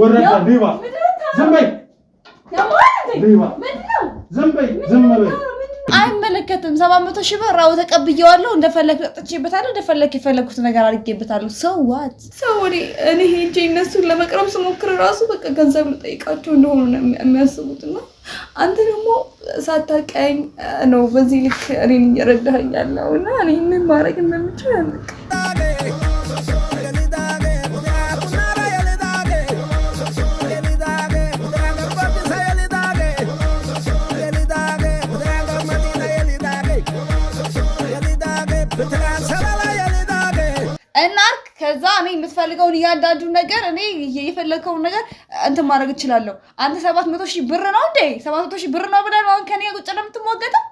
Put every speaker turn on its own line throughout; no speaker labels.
ወረዳ ሌባ ዝም በይ ሌባ ዝም በይ
አይመለከትም 700 ሺህ ብር አው ተቀብየዋለሁ እንደፈለክ ጠጥቼበታለሁ እንደፈለክ የፈለኩት ነገር አድርጌበታለሁ ሰው እኔ ሄጄ እነሱን ለመቅረብ ስሞክር ራሱ በቃ ገንዘብ ልጠይቃቸው እንደሆነ ነው የሚያስቡትና አንተ ደግሞ ሳታቀኝ ነው በዚህ ልክ እኔን እየረዳኸኝ ያለውና እኔ ምን ማድረግ እንደምችል አልክ እናርክ ከዛ እኔ የምትፈልገውን ያዳዱ ነገር እኔ የፈለከውን ነገር አንተ ማድረግ እችላለሁ አንተ 700 ሺህ ብር ነው እንዴ 700 ሺህ ብር ነው ብለህ ነው ከኔ ቁጭ ለምትሞገተው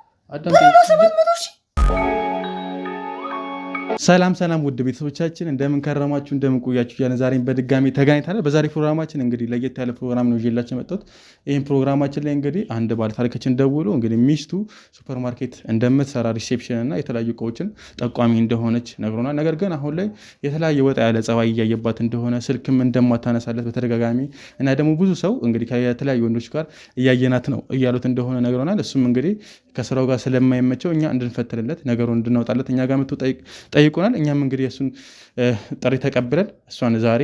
ብር ነው 700 ሺህ
ሰላም ውድ ቤተሰቦቻችን እንደምን ከረማችሁ እንደምን ቆያችሁ ያለ ዛሬን በድጋሚ ተገናኝተናል በዛሬ ፕሮግራማችን እንግዲህ ለየት ያለ ፕሮግራም ነው ይዤላችሁ መጣሁት ይሄን ፕሮግራማችን ላይ እንግዲህ አንድ ባለ ታሪካችን ደውሎ እንግዲህ ሚስቱ ሱፐርማርኬት እንደምትሰራ ሪሴፕሽን እና የተለያዩ እቃዎችን ጠቋሚ እንደሆነች ነግሮናል ነገር ግን አሁን ላይ የተለያየ ወጣ ያለ ጸባይ እያየባት እንደሆነ ስልክም እንደማታነሳለት በተደጋጋሚ እና ደግሞ ብዙ ሰው እንግዲህ ከተለያዩ ወንዶች ጋር እያየናት ነው እያሉት እንደሆነ ነግሮናል እሱም እንግዲህ ከስራው ጋር ስለማይመቸው እኛ እንድንፈትልለት ነገሩን እንድናውጣለት እኛ ጋር መጥቶ ጠይቁናል እኛም እንግዲህ እሱን ጥሪ ተቀብለን እሷን ዛሬ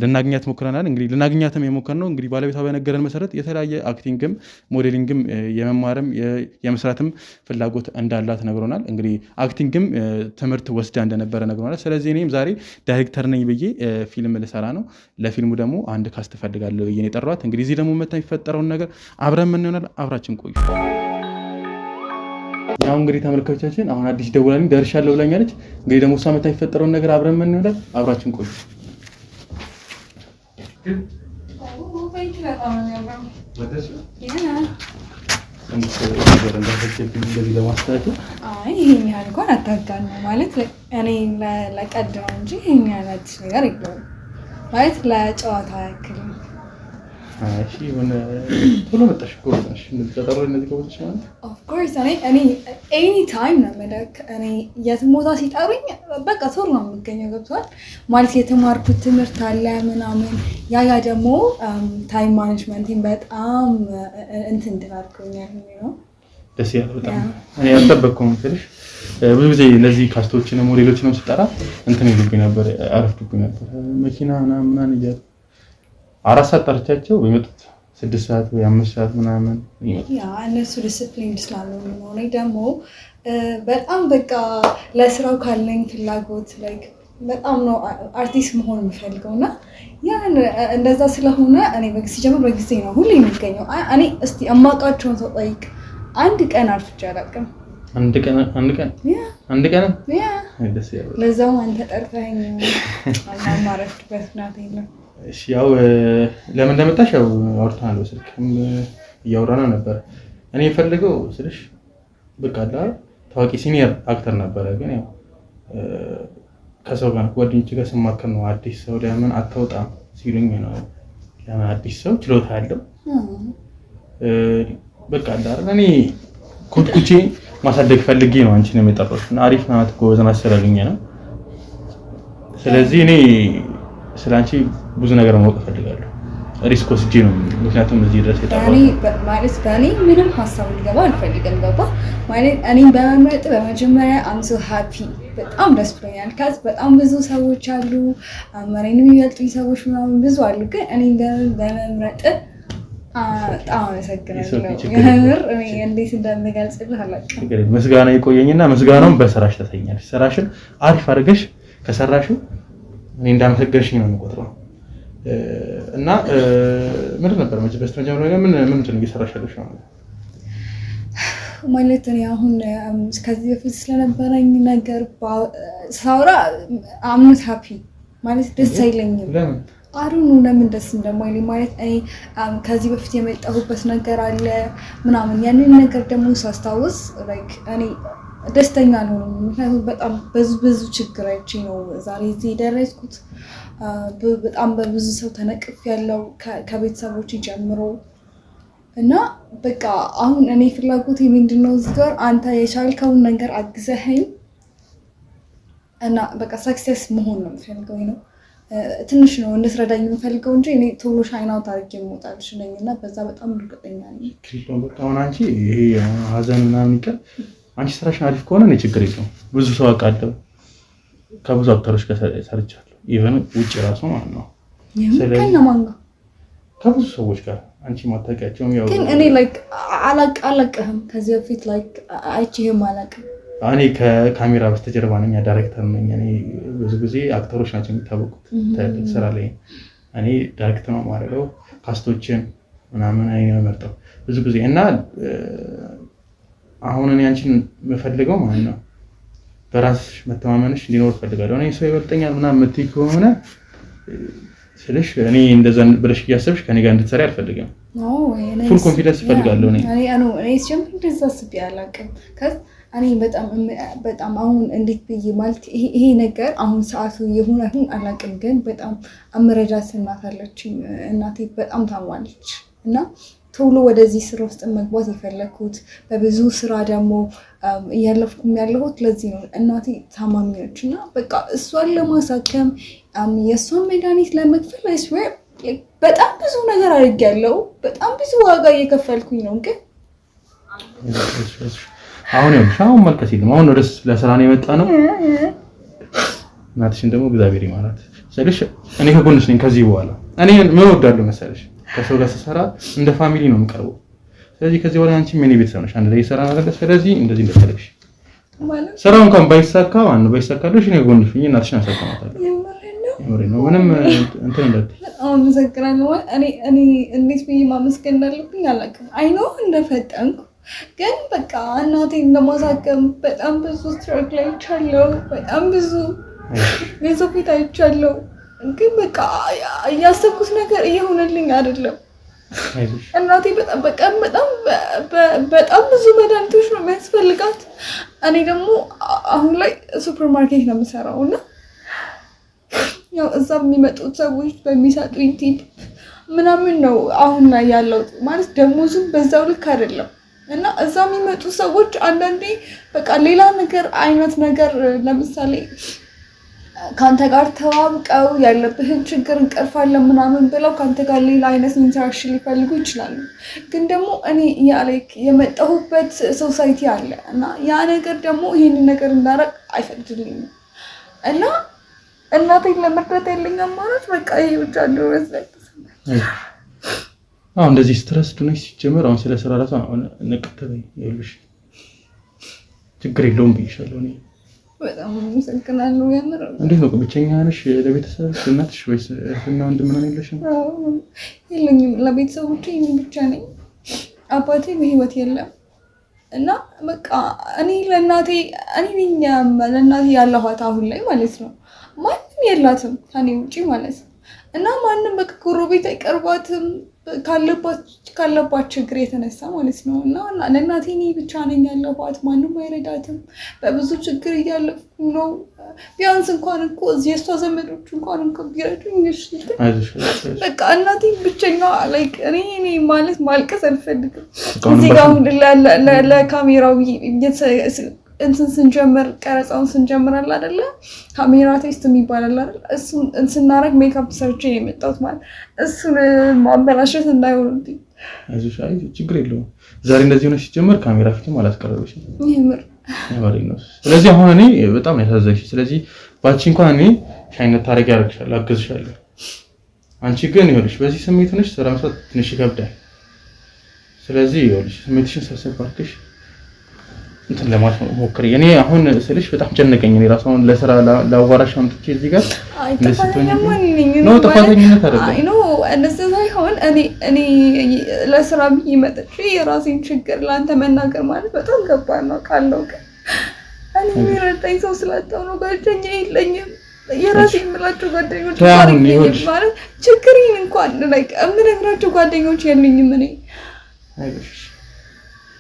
ልናገኛት ሞክረናል እንግዲህ ልናገኛትም የሞከርነው እንግዲህ ባለቤቷ በነገረን መሰረት የተለያየ አክቲንግም ሞዴሊንግም የመማርም የመስራትም ፍላጎት እንዳላት ነግሮናል እንግዲህ አክቲንግም ትምህርት ወስዳ እንደነበረ ነግሮናል ስለዚህ እኔም ዛሬ ዳይሬክተር ነኝ ብዬ ፊልም ልሰራ ነው ለፊልሙ ደግሞ አንድ ካስት ፈልጋለሁ ብዬ ነው የጠራኋት እንግዲህ እዚህ ደግሞ መታ የሚፈጠረውን ነገር አብረን ምን ይሆናል አብራችን ቆዩ ያው እንግዲህ ተመልካቾቻችን አሁን አዲስ ደውላልኝ ደርሻለሁ ብላኛለች እንግዲህ ደግሞ እሷ መታ የሚፈጠረውን ነገር አብረን ምን ይሆናል አብራችን ቆዩ
ይሄን ያህል እንኳን አታጋን ነው ማለት እኔ ለቀድ ነው እንጂ ይሄን ያህል አዲስ ነገር የለውም ማለት ለጨዋታ ያክል
እሺ ወነ ቶሎ መጣሽ ጎበዛሽ እንድትጠሩ እነዚህ ጎበዛሽ ማለት
ኦፍ ኮርስ እኔ ኤኒ ታይም ነው ማለት እኔ የትም ቦታ ሲጠሩኝ በቃ ቶሎ ነው የምገኘው ገብቷል ማለት የተማርኩት ትምህርት አለ ምናምን ያ ደግሞ ታይም ማኔጅመንቲን በጣም እንትን እንድናርኩኛል ነው
ደስ ያለው በጣም እኔ አልጠበቅኩም ትልሽ ብዙ ጊዜ እነዚህ ካስቶችን ሞዴሎችንም ስጠራ እንትን ይሉብኝ ነበር አረፍኩብኝ ነበር መኪና ምናምን እያሉ 4 ሰዓት ጠርቻቸው በመጡት 6 ሰዓት ወይ 5 ሰዓት ምናምን
ያ እነሱ ዲሲፕሊን ስላለው ነው እኔ ደግሞ በጣም በቃ ለስራው ካለኝ ፍላጎት ላይክ በጣም ነው አርቲስት መሆን የምፈልገውና ያን እንደዛ ስለሆነ እኔ ሲጀምር በጊዜ ነው ሁሌ የሚገኘው እኔ እስቲ አማቃቸውን ሰው ጠይቅ አንድ ቀን አርፍጄ አላውቅም
አንድ ቀን
ያ
ደስ ያለው
ለዛው አንተ ጠርተኸኝ ማማረፍበት ናት የለም
እሺ ያው ለምን እንደመጣሽ ያው አውርተናል በስልክም እያወራና ነበር እኔ የፈለገው ስልሽ በቃ ታዋቂ ሲኒየር አክተር ነበረ ግን ያው ከሰው ጋር ጓደኞቼ ጋር ስማከር ነው አዲስ ሰው ለምን አታውጣም ሲሉኝ ነው ለምን አዲስ ሰው ችሎታ ያለው በቃ እኔ ኮትኩቼ ማሳደግ ፈልጌ ነው አንቺን የመጣሁት እና አሪፍ ናት ጎበዝና ስለልኝ ነው ስለዚህ እኔ ስላንቺ ብዙ ነገር ማወቅ ፈልጋለሁ ሪስክ ወስጄ ነው ምክንያቱም እዚህ ድረስ የጣለው
ማለት በእኔ ምንም ሐሳብ ሊገባ አልፈልግም ገባ ማለት እኔ በመምረጥ በመጀመሪያ I'm so happy በጣም ደስ ብሎኛል ካዝ በጣም ብዙ ሰዎች አሉ አመሬን የሚያልጡኝ ሰዎች ምናምን ብዙ አሉ ግን እኔ በመምረጥ በጣም አመሰግናለሁ የምር እኔ እንዴት እንደምገልጽልህ አላውቅም
ምስጋና ይቆየኝና ምስጋናውን በስራሽ ተሰኛለሽ ስራሽን አሪፍ አድርገሽ ከሰራሽው እኔ እንዳመሰገንሽኝ ነው የምቆጥረው እና ምን ነበር በስተመጀመሪያ ምን እንትን እየሰራሻለሽ ነው
ማለት ነው አሁን ከዚህ በፊት ስለነበረኝ ነገር ሳውራ I'm not happy ማለት ደስ አይለኝም
ለምን
አሩኑ ለምን ደስ እንደማይለኝ ማለት እኔ ከዚህ በፊት የመጣሁበት ነገር አለ ምናምን ያንን ነገር ደግሞ ሳስታውስ ላይክ እኔ ደስተኛ ነው ምክንያቱም በጣም ብዙ ችግር አይቼ ነው ዛሬ እዚህ ደረስኩት በጣም በብዙ ሰው ተነቅፍ ያለው ከቤተሰቦች ጀምሮ እና በቃ አሁን እኔ ፍላጎቴ ምንድነው እዚህ ጋር አንተ የቻልከውን ነገር አግዘኸኝ እና በቃ ሰክሰስ መሆን ነው የምፈልገው ነው ትንሽ ነው እንድትረዳኝ የምፈልገው እንጂ እኔ ቶሎ ሻይን አውት አድርጌ የምወጣልሽ ነኝ እና በዛ በጣም እርግጠኛ ነኝ።
በቃ አሁን አንቺ ይሄ ሀዘን ምናምን ይቀር አንቺ ስራሽን አሪፍ ከሆነ እኔ ችግር የለውም። ብዙ ሰው አውቃለሁ፣ ከብዙ አክተሮች ጋር ሰርቻለሁ፣ ኢቨን ውጭ ራሱ ማለት ነው።
ከነማን ጋር?
ከብዙ ሰዎች ጋር አንቺ ማታውቂያቸውም። ያው
ግን እኔ ላይክ አላቅህም ከዚህ በፊት ላይክ አይቼህም አላቅም።
እኔ ከካሜራ በስተጀርባ ነኝ፣ ዳይሬክተር ነኝ። እኔ ብዙ ጊዜ አክተሮች ናቸው የሚታወቁት ትልቅ ስራ ላይ። እኔ ዳይሬክተር ነው የማደርገው፣ ካስቶችን ምናምን እኔ ነው የምመርጠው ብዙ ጊዜ እና አሁን እኔ አንቺን የምፈልገው ማለት ነው በራስሽ መተማመንሽ እንዲኖር እፈልጋለሁ። እኔ ሰው ይበልጠኛል ምናምን የምትይ ከሆነ ስለሽ እኔ እንደዛ ብለሽ እያሰብሽ ከኔ ጋር እንድትሰሪ አልፈልግም። ፉል ኮንፊደንስ እፈልጋለሁ።
እኔ ሲጀምር እንደዛ አስቤ አላውቅም። እኔ በጣም አሁን እንዴት ብዬ ማለት ይሄ ነገር አሁን ሰዓቱ የሆነ አሁን አላውቅም፣ ግን በጣም አመረጃት እናት አለችኝ። እናቴ በጣም ታማለች እና ቶሎ ወደዚህ ስራ ውስጥ መግባት የፈለኩት በብዙ ስራ ደግሞ እያለፍኩም ያለሁት ለዚህ ነው። እናቴ ታማሚ ነች እና በቃ እሷን ለማሳከም የእሷን መድኃኒት ለመክፈል አይስዌር በጣም ብዙ ነገር አድርጌያለሁ። በጣም ብዙ ዋጋ እየከፈልኩኝ ነው። ግን
አሁን መልቀስ የለም። አሁን ወደ ለስራ ነው የመጣ ነው። እናትሽን ደግሞ እግዚአብሔር ይማራት ስለሽ እኔ ከጎንሽ ነኝ። ከዚህ በኋላ እኔ ምን ወዳለሁ መሰለሽ ከሰው ጋር ስሰራ እንደ ፋሚሊ ነው የምቀርበው። ስለዚህ ከዚህ በኋላ አንቺ ምን ቤተሰብ ነሽ፣ አንድ ላይ ሰራ ማለት ስለዚህ እንደዚህ እንደፈለግሽ ማለት ስራው እንኳን ባይሳካ ባይሳካልሽ እኔ ጎንሽ ነኝ። እናትሽን አሳከማታለሁ። ነው ምንም እንትን እንደት
አመሰግናለሁ። እኔ እንዴት ብዬ ማመስገን እንዳለብኝ አላውቅም። አይ ኖ እንደፈጠንኩ ግን በቃ እናቴን ለማሳከም በጣም ብዙ ስትራግል አይቻለሁ። በጣም ብዙ የሰው ፊት አይቻለሁ። ግን በቃ ያሰብኩት ነገር እየሆነልኝ አይደለም። እናቴ በጣም ብዙ መድኃኒቶች ነው የሚያስፈልጋት። እኔ ደግሞ አሁን ላይ ሱፐርማርኬት ነው የምሰራው እና ያው እዛ የሚመጡት ሰዎች በሚሰጡኝ ቲፕ ምናምን ነው አሁን ላይ ያለው ማለት ደሞዙም በዛው ልክ አይደለም እና እዛ የሚመጡ ሰዎች አንዳንዴ በቃ ሌላ ነገር አይነት ነገር ለምሳሌ ካንተ ጋር ተዋብቀው ያለብህን ችግር እንቀርፋለን ምናምን ብለው ካንተ ጋር ሌላ አይነት ኢንተራክሽን ሊፈልጉ ይችላሉ። ግን ደግሞ እኔ የመጣሁበት ሶሳይቲ አለ እና ያ ነገር ደግሞ ይህንን ነገር እንዳረግ አይፈቅድልኝም እና እናቴን ለመርዳት ያለኝ አማራጭ በቃ ይሄ ብቻ ነው።
አሁን እንደዚህ ስትረስ ዱነሽ ሲጀምር አሁን ስለ ስራ ራሱ ነቅተበይ ይሉሽ ችግር የለውም ብዬሻለሁ። እኔ
በጣም አመሰግናለሁ። ያምር
እንዴት ነው ብቸኛ ነሽ? ለቤተሰብ እናትሽ ወይስ እህትና ወንድም ምናምን የለሽም?
የለኝም። ለቤተሰቦቼ እኔ ብቻ ነኝ። አባቴ በህይወት የለም እና በቃ እኔ ለእናቴ ያለኋት አሁን ላይ ማለት ነው። ማንም የላትም ከኔ ውጪ ማለት ነው እና ማንም በቃ ጎረቤት አይቀርባትም ካለባት ችግር የተነሳ ማለት ነው እና ለእናቴ እኔ ብቻ ነኝ ያለኋት። ማንም አይረዳትም። በብዙ ችግር እያለፍኩ ነው። ቢያንስ እንኳን እኮ እዚህ የእሷ ዘመዶች እንኳን ቢረዱኝ በቃ እናቴ ብቸኛ ላይክ እኔ ማለት ማልቀስ አልፈልግም። እዚህ ጋር አሁን ለካሜራው እንትን ስንጀምር ቀረጻውን ስንጀምራል አይደለ ካሜራ ቴስት የሚባላል አይደል እሱን ስናረግ ሜካፕ ሰርቼ ነው የመጣሁት ማለት እሱን ማበላሸት እንዳይሆንብኝ።
አይዞሽ ችግር የለውም። ዛሬ እንደዚህ ሆነ ሲጀመር ካሜራ ፊትም አላስቀረበሽም።
ይምር
ነው። ስለዚህ አሁን እኔ በጣም ያሳዘንሽ። ስለዚህ ባቺ እንኳን እኔ ሻይነት ታረጊ ያርግሻል፣ አግዝሻለሁ። አንቺ ግን ይኸውልሽ በዚህ ስሜት ሆነሽ ስራ መስራት ትንሽ ይከብዳል። ስለዚህ ይኸውልሽ ስሜትሽን ሰብሰብ አድርገሽ እንትን ለማለት ሞክሪ። እኔ አሁን ስልሽ በጣም ጨነቀኝ። እኔ ራሱ አሁን ለስራ ላዋራሽ አምጥቼ እዚህ ጋር ነው ጥፋተኝነት አይደለም።
አይ ኖ እንደዛ ሳይሆን እኔ ለስራ ብዬ መጥቼ የራሴን ችግር ለአንተ መናገር ማለት በጣም ከባድ ነው ካለው ግን እኔ የሚረዳኝ ሰው ስላጣሁ ነው። ጓደኛ የለኝም። የራሴ የምላቸው ጓደኞች ማለት ችግሬን እንኳን ላይክ የምነግራቸው ጓደኞች የለኝም። እኔ
አይሽ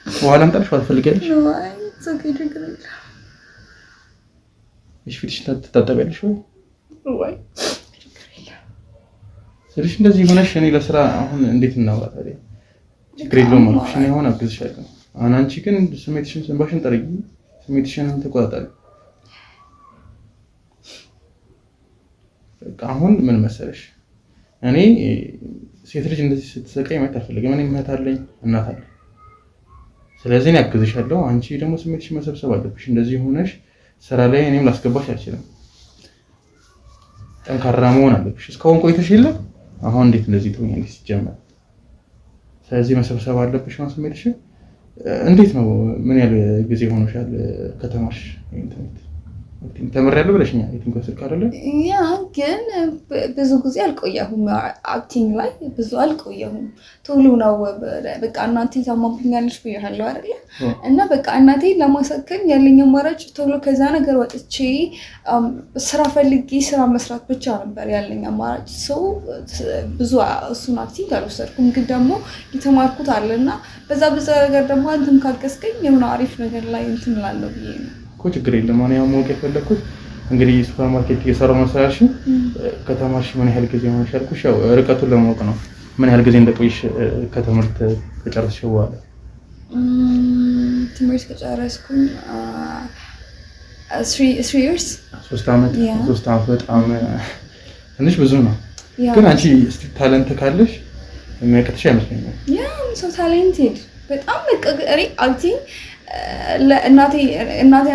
በኋላም ጠልሽ አትፈልጊያለሽ?
አይ ችግር የለም።
እሺ ፊትሽ ታጠቢያለሽ
ወይ?
ስለሽ እንደዚህ ሆነሽ እኔ ለስራ አሁን እንዴት እናውራ ታዲያ? ችግር የለውም አልኩሽ። እኔ አሁን አግዝሻለሁ። አንቺ ግን ስሜትሽን ሰንባሽን ጠርጊ፣ ስሜትሽን ተቆጣጣሪ። አሁን ምን መሰለሽ እኔ ሴት ልጅ እንደዚህ ስትሰቃይ ማየት አልፈልግም። እኔ እህት አለኝ እናት አለኝ። ስለዚህ እኔ አግዝሻለሁ። አንቺ ደግሞ ስሜትሽ መሰብሰብ አለብሽ። እንደዚህ ሆነሽ ስራ ላይ እኔም ላስገባሽ አልችልም። ጠንካራ መሆን አለብሽ። እስካሁን ቆይተሽ የለ አሁን እንዴት እንደዚህ ትሆኛለሽ ሲጀመር? ስለዚህ መሰብሰብ አለብሽ ነው ስሜትሽ። እንዴት ነው ምን ያህል ጊዜ ሆኖሻል ከተማሽ ኢንተርኔት ተመረያለሁ ብለሽኛል? የትም ከስልክ አይደለ?
ያ ግን ብዙ ጊዜ አልቆየሁም። አክቲንግ ላይ ብዙ አልቆየሁም። ቶሎ ነው በቃ እናቴ ታማብኛለች ብያለሁ አይደለ? እና በቃ እናቴ ለማሳከም ያለኝ አማራጭ ቶሎ ከዛ ነገር ወጥቼ ስራ ፈልጌ ስራ መስራት ብቻ ነበር ያለኝ አማራጭ። ሰው ብዙ እሱን አክቲንግ አልወሰድኩም። ግን ደግሞ የተማርኩት አለና በዛ ነገር ደግሞ አንተም ካገዝከኝ የሆነ አሪፍ ነገር ላይ እንትን እላለሁ ብዬ ነው
እኮ። ችግር የለም። እኔ ማወቅ የፈለኩት እንግዲህ ሱፐርማርኬት እየሰራሁ ነው ስላልሽ ከተማሽ ምን ያህል ጊዜ ሆነሽ ያልኩሽ ያው ርቀቱን ለማወቅ ነው። ምን ያህል ጊዜ እንደቆይሽ ከትምህርት ከጨረስሽ በኋላ?
ትምህርት ከጨረስኩኝ 3 years
3 ዓመት። 3 ዓመት በጣም ትንሽ ብዙ ነው። ግን አንቺ እስቲ ታለንት ካለሽ የሚያቅትሽ አይመስለኝም።
ያ ሰው ታለንትድ በጣም እኔ አክቲንግ ለእናቴ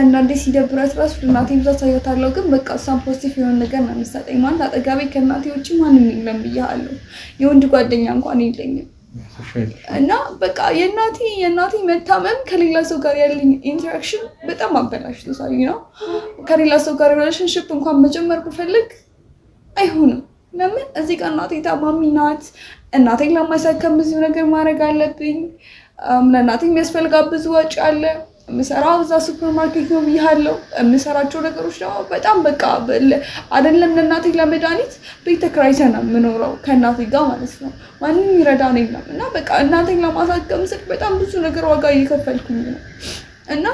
አንዳንዴ ሲደብራት ራሱ ለእናቴ ብዛት ታየታለሁ። ግን በቃ እሷን ፖዚቲቭ የሆነ ነገር ነው የምትሰጠኝ። ማለት አጠገቤ ከእናቴ ውጭ ማንም የለም ብያለሁ። የወንድ ጓደኛ እንኳን የለኝም። እና በቃ የእናቴ መታመም ከሌላ ሰው ጋር ያለኝ ኢንተራክሽን በጣም አበላሽቶታል ነው። ከሌላ ሰው ጋር ሪሌሽንሽፕ እንኳን መጀመር ብፈልግ አይሆንም። ለምን እዚህ ጋር እናቴ ታማሚ ናት። እናቴን ለማሳከም ብዙ ነገር ማድረግ አለብኝ። ለእናቴ የሚያስፈልጋት ብዙ ወጪ አለ። የምሰራው እዛ ሱፐርማርኬት ነው ብያለሁ። የምሰራቸው ነገሮች ደግሞ በጣም በቃ አይደለም ለእናቴ ለመድኃኒት ቤት ተከራይተን ነው የምኖረው ከእናቴ ጋር ማለት ነው። ማንም ይረዳን የለም። እና በቃ እናቴን ለማሳከም ስል በጣም ብዙ ነገር ዋጋ እየከፈልኩኝ ነው። እና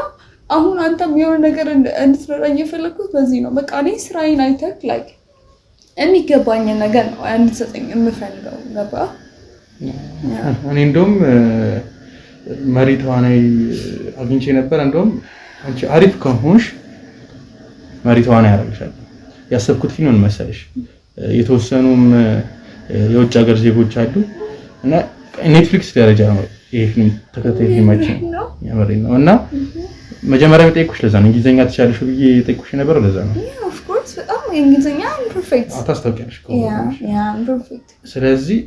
አሁን አንተም የሆነ ነገር እንድትረዳኝ የፈለግኩት በዚህ ነው። በቃ እኔ ስራዬን አይተህ ላይ የሚገባኝን ነገር ነው እንድትሰጠኝ የምፈልገው። ገባ?
እኔ እንደውም መሪ ተዋናይ አግኝቼ ነበር። እንደውም አንቺ አሪፍ ከሆንሽ መሪ ተዋናይ ያደርግሻል። ያሰብኩት ፊልም ምን መሰለሽ? የተወሰኑም የውጭ ሀገር ዜጎች አሉ እና ኔትፍሊክስ ደረጃ ነው ይሄ ፊልም ተከታታይ ፊልማችን ያመረኝ ነው። እና መጀመሪያ የጠየኩሽ ለዛ ነው። እንግሊዘኛ ትችያለሽ ብዬ የጠየኩሽ ነበር ለዛ ነው።
ኦፍ ኮርስ በጣም እንግሊዘኛ ፐርፌክት
ታስታውቂያለሽ እኮ።
ያ ፐርፌክት።
ስለዚህ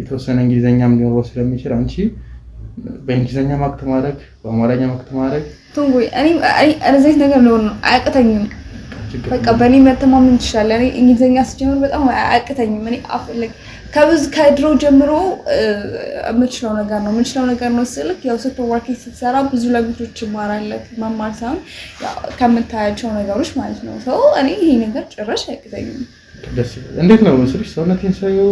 የተወሰነ እንግሊዘኛም ሊኖረው ስለሚችል አንቺ በእንግሊዘኛ ማክት ማድረግ በአማርኛ ማክት ማድረግ
ትንጉይ እኔ እዚህ ነገር ነው አያቅተኝም። በቃ በእኔ መተማመን ትችላለህ። እኔ እንግሊዘኛ ስጀምር በጣም አያቅተኝም። እኔ አፍልክ ከድሮ ጀምሮ የምችለው ነገር ነው ስልክ ያው ሱፐርማርኬት ስትሰራ ብዙ ለግቶች ይማራለህ። መማር ሳይሆን ከምታያቸው ነገሮች ማለት ነው። ሰው እኔ ይሄ ነገር ጭራሽ አያቅተኝም።
ደስ ይላል። እንዴት ነው ስልሽ ሰውነቴን ሳይው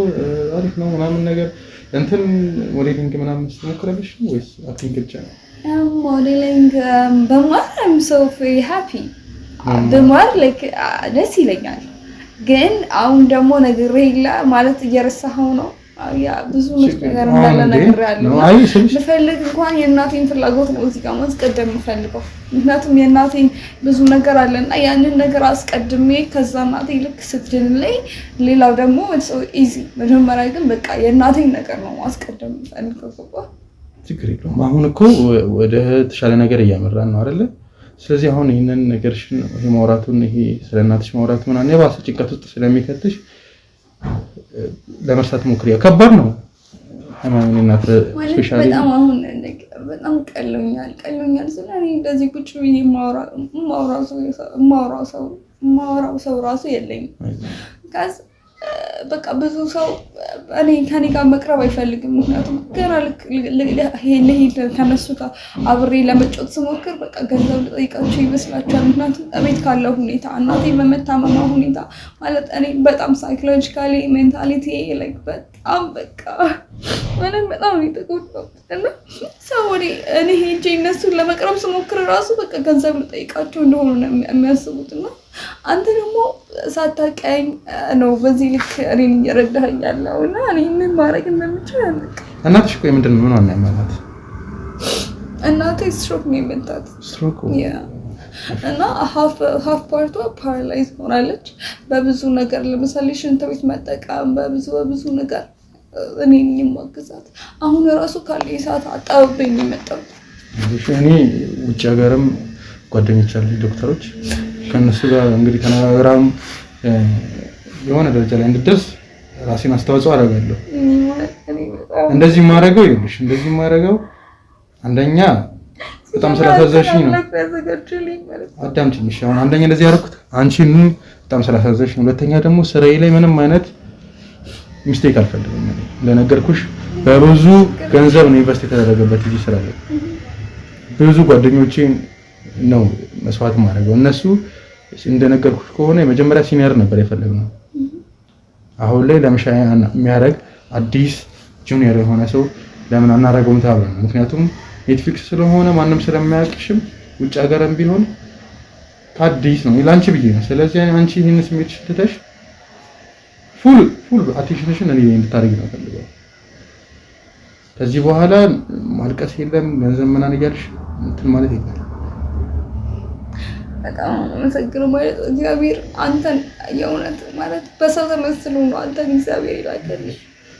አሪፍ ነው ምናምን ነገር እንትን ሞዴሊንግ ምናምን ስትሞክራለሽ ወይስ አክቲንግ ብቻ ነው?
ሞዴሊንግ በማር I'm so very happy በማር like ደስ ይለኛል። ግን አሁን ደግሞ ነግሬላ ማለት እየረሳኸው ነው። ያ ብዙ ነገር እንዳለ ነግሬያለሁ። ልፈልግ እንኳን የእናቴን ፍላጎት ነው እዚህ ጋር ማስቀደም የምፈልገው። ምክንያቱም የእናቴን ብዙ ነገር አለና ያንን ነገር አስቀድሜ ከዛ እናቴ ልክ ስትድንልኝ ሌላው ደግሞ so easy። መጀመሪያ ግን በቃ የእናቴን ነገር ነው ማስቀደም የምፈልገው።
ችግር የለውም። አሁን እኮ ወደ ተሻለ ነገር እያመራን ነው አይደለ? ስለዚህ አሁን ይሄንን ነገርሽን ማውራቱን ይሄ ስለእናትሽ ማውራቱ ምናምን የባሰ ጭንቀት ውስጥ ስለሚከትሽ ለመርሳት ሞክሪ። ከባድ ነው። ሃይማኖት እናት ስፔሻሊ
በጣም አሁን በጣም ቀሎኛል ስለኔ እንደዚህ ቁጭ ብዬ ማውራው ሰው ራሱ የለኝም። ካዝ በቃ ብዙ ሰው እኔ ከኔ ጋር መቅረብ አይፈልግም። ምክንያቱም ገና ልሄድ ከነሱ ጋር አብሬ ለመጫወት ስሞክር በቃ ገንዘብ ልጠይቃቸው ይመስላቸዋል። ምክንያቱም እቤት ካለው ሁኔታ እናቴ በመታመማ ሁኔታ ማለት እኔ በጣም ሳይኮሎጂካሊ ሜንታሊቲ like በጣም በቃ ማለት በጣም ይተቆጣው እና ሰው እኔ ሄጄ እነሱን ለመቅረብ ስሞክር ራሱ በቃ ገንዘብ ልጠይቃቸው እንደሆነ ነው የሚያስቡትና አንተ ደግሞ ሳታውቀኝ ነው በዚህ ልክ እኔን እየረዳኸኝ ያለው እና እኔ ምን ማድረግ እንደምችል አልክ።
እናትሽ ቆይ ምንድን ነው ምን ሆነ ያማላት?
እናቴ ስትሮክ ነው የመታት።
ስትሮክ?
ያ እና ሀፍ ፓርቷ ፓራላይዝ ሆናለች በብዙ ነገር። ለምሳሌ ሽንት ቤት መጠቀም በብዙ ነገር እኔ የማግዛት አሁን ራሱ ካለ ሰዓት አጣብኝ የመጣው።
እኔ ውጭ ሀገርም ጓደኞች አሉ ዶክተሮች፣ ከነሱ ጋር እንግዲህ ተነጋግራም የሆነ ደረጃ ላይ እንድደርስ ራሴን አስተዋጽኦ አደርጋለሁ። እንደዚህ ማረገው አንደኛ በጣም ስላሳዘንሽኝ ነው። አዳምጪኝ እሺ። አሁን አንደኛ እንደዚህ ያደረኩት አንቺን በጣም ስላሳዘንሽኝ፣ ሁለተኛ ደግሞ ስራዬ ላይ ምንም አይነት ሚስቴክ አልፈልግም። ለነገርኩሽ በብዙ ገንዘብ ነው ኢንቨስት የተደረገበት እዚህ ስራ ላይ። ብዙ ጓደኞቼን ነው መስዋዕት ማድረገው። እነሱ እንደነገርኩሽ ከሆነ የመጀመሪያ ሲኒየር ነበር የፈለግነው። አሁን ላይ ለምሻይ የሚያደርግ አዲስ ጁኒየር የሆነ ሰው ለምን አናረገውም ተባብለን ነው። ምክንያቱም ኔትፍሊክስ ስለሆነ ማንም ስለማያውቅሽም ውጭ ሀገርም ቢሆን አዲስ ነው ላንቺ ብዬ ነው። ስለዚህ አንቺ ይሄን ስሜት ሽትተሽ ፉል አቴንሽንሽን እኔ እንድታረጊ ነው ፈልገው። ከዚህ በኋላ ማልቀስ የለም ገንዘብ ምናምን እያልሽ እንትን ማለት የለም።
በጣም አመሰግናለሁ ማለት እግዚአብሔር አንተን የእውነት ማለት በሰው ተመስሎ ነው አንተን እግዚአብሔር ይላከልሽ።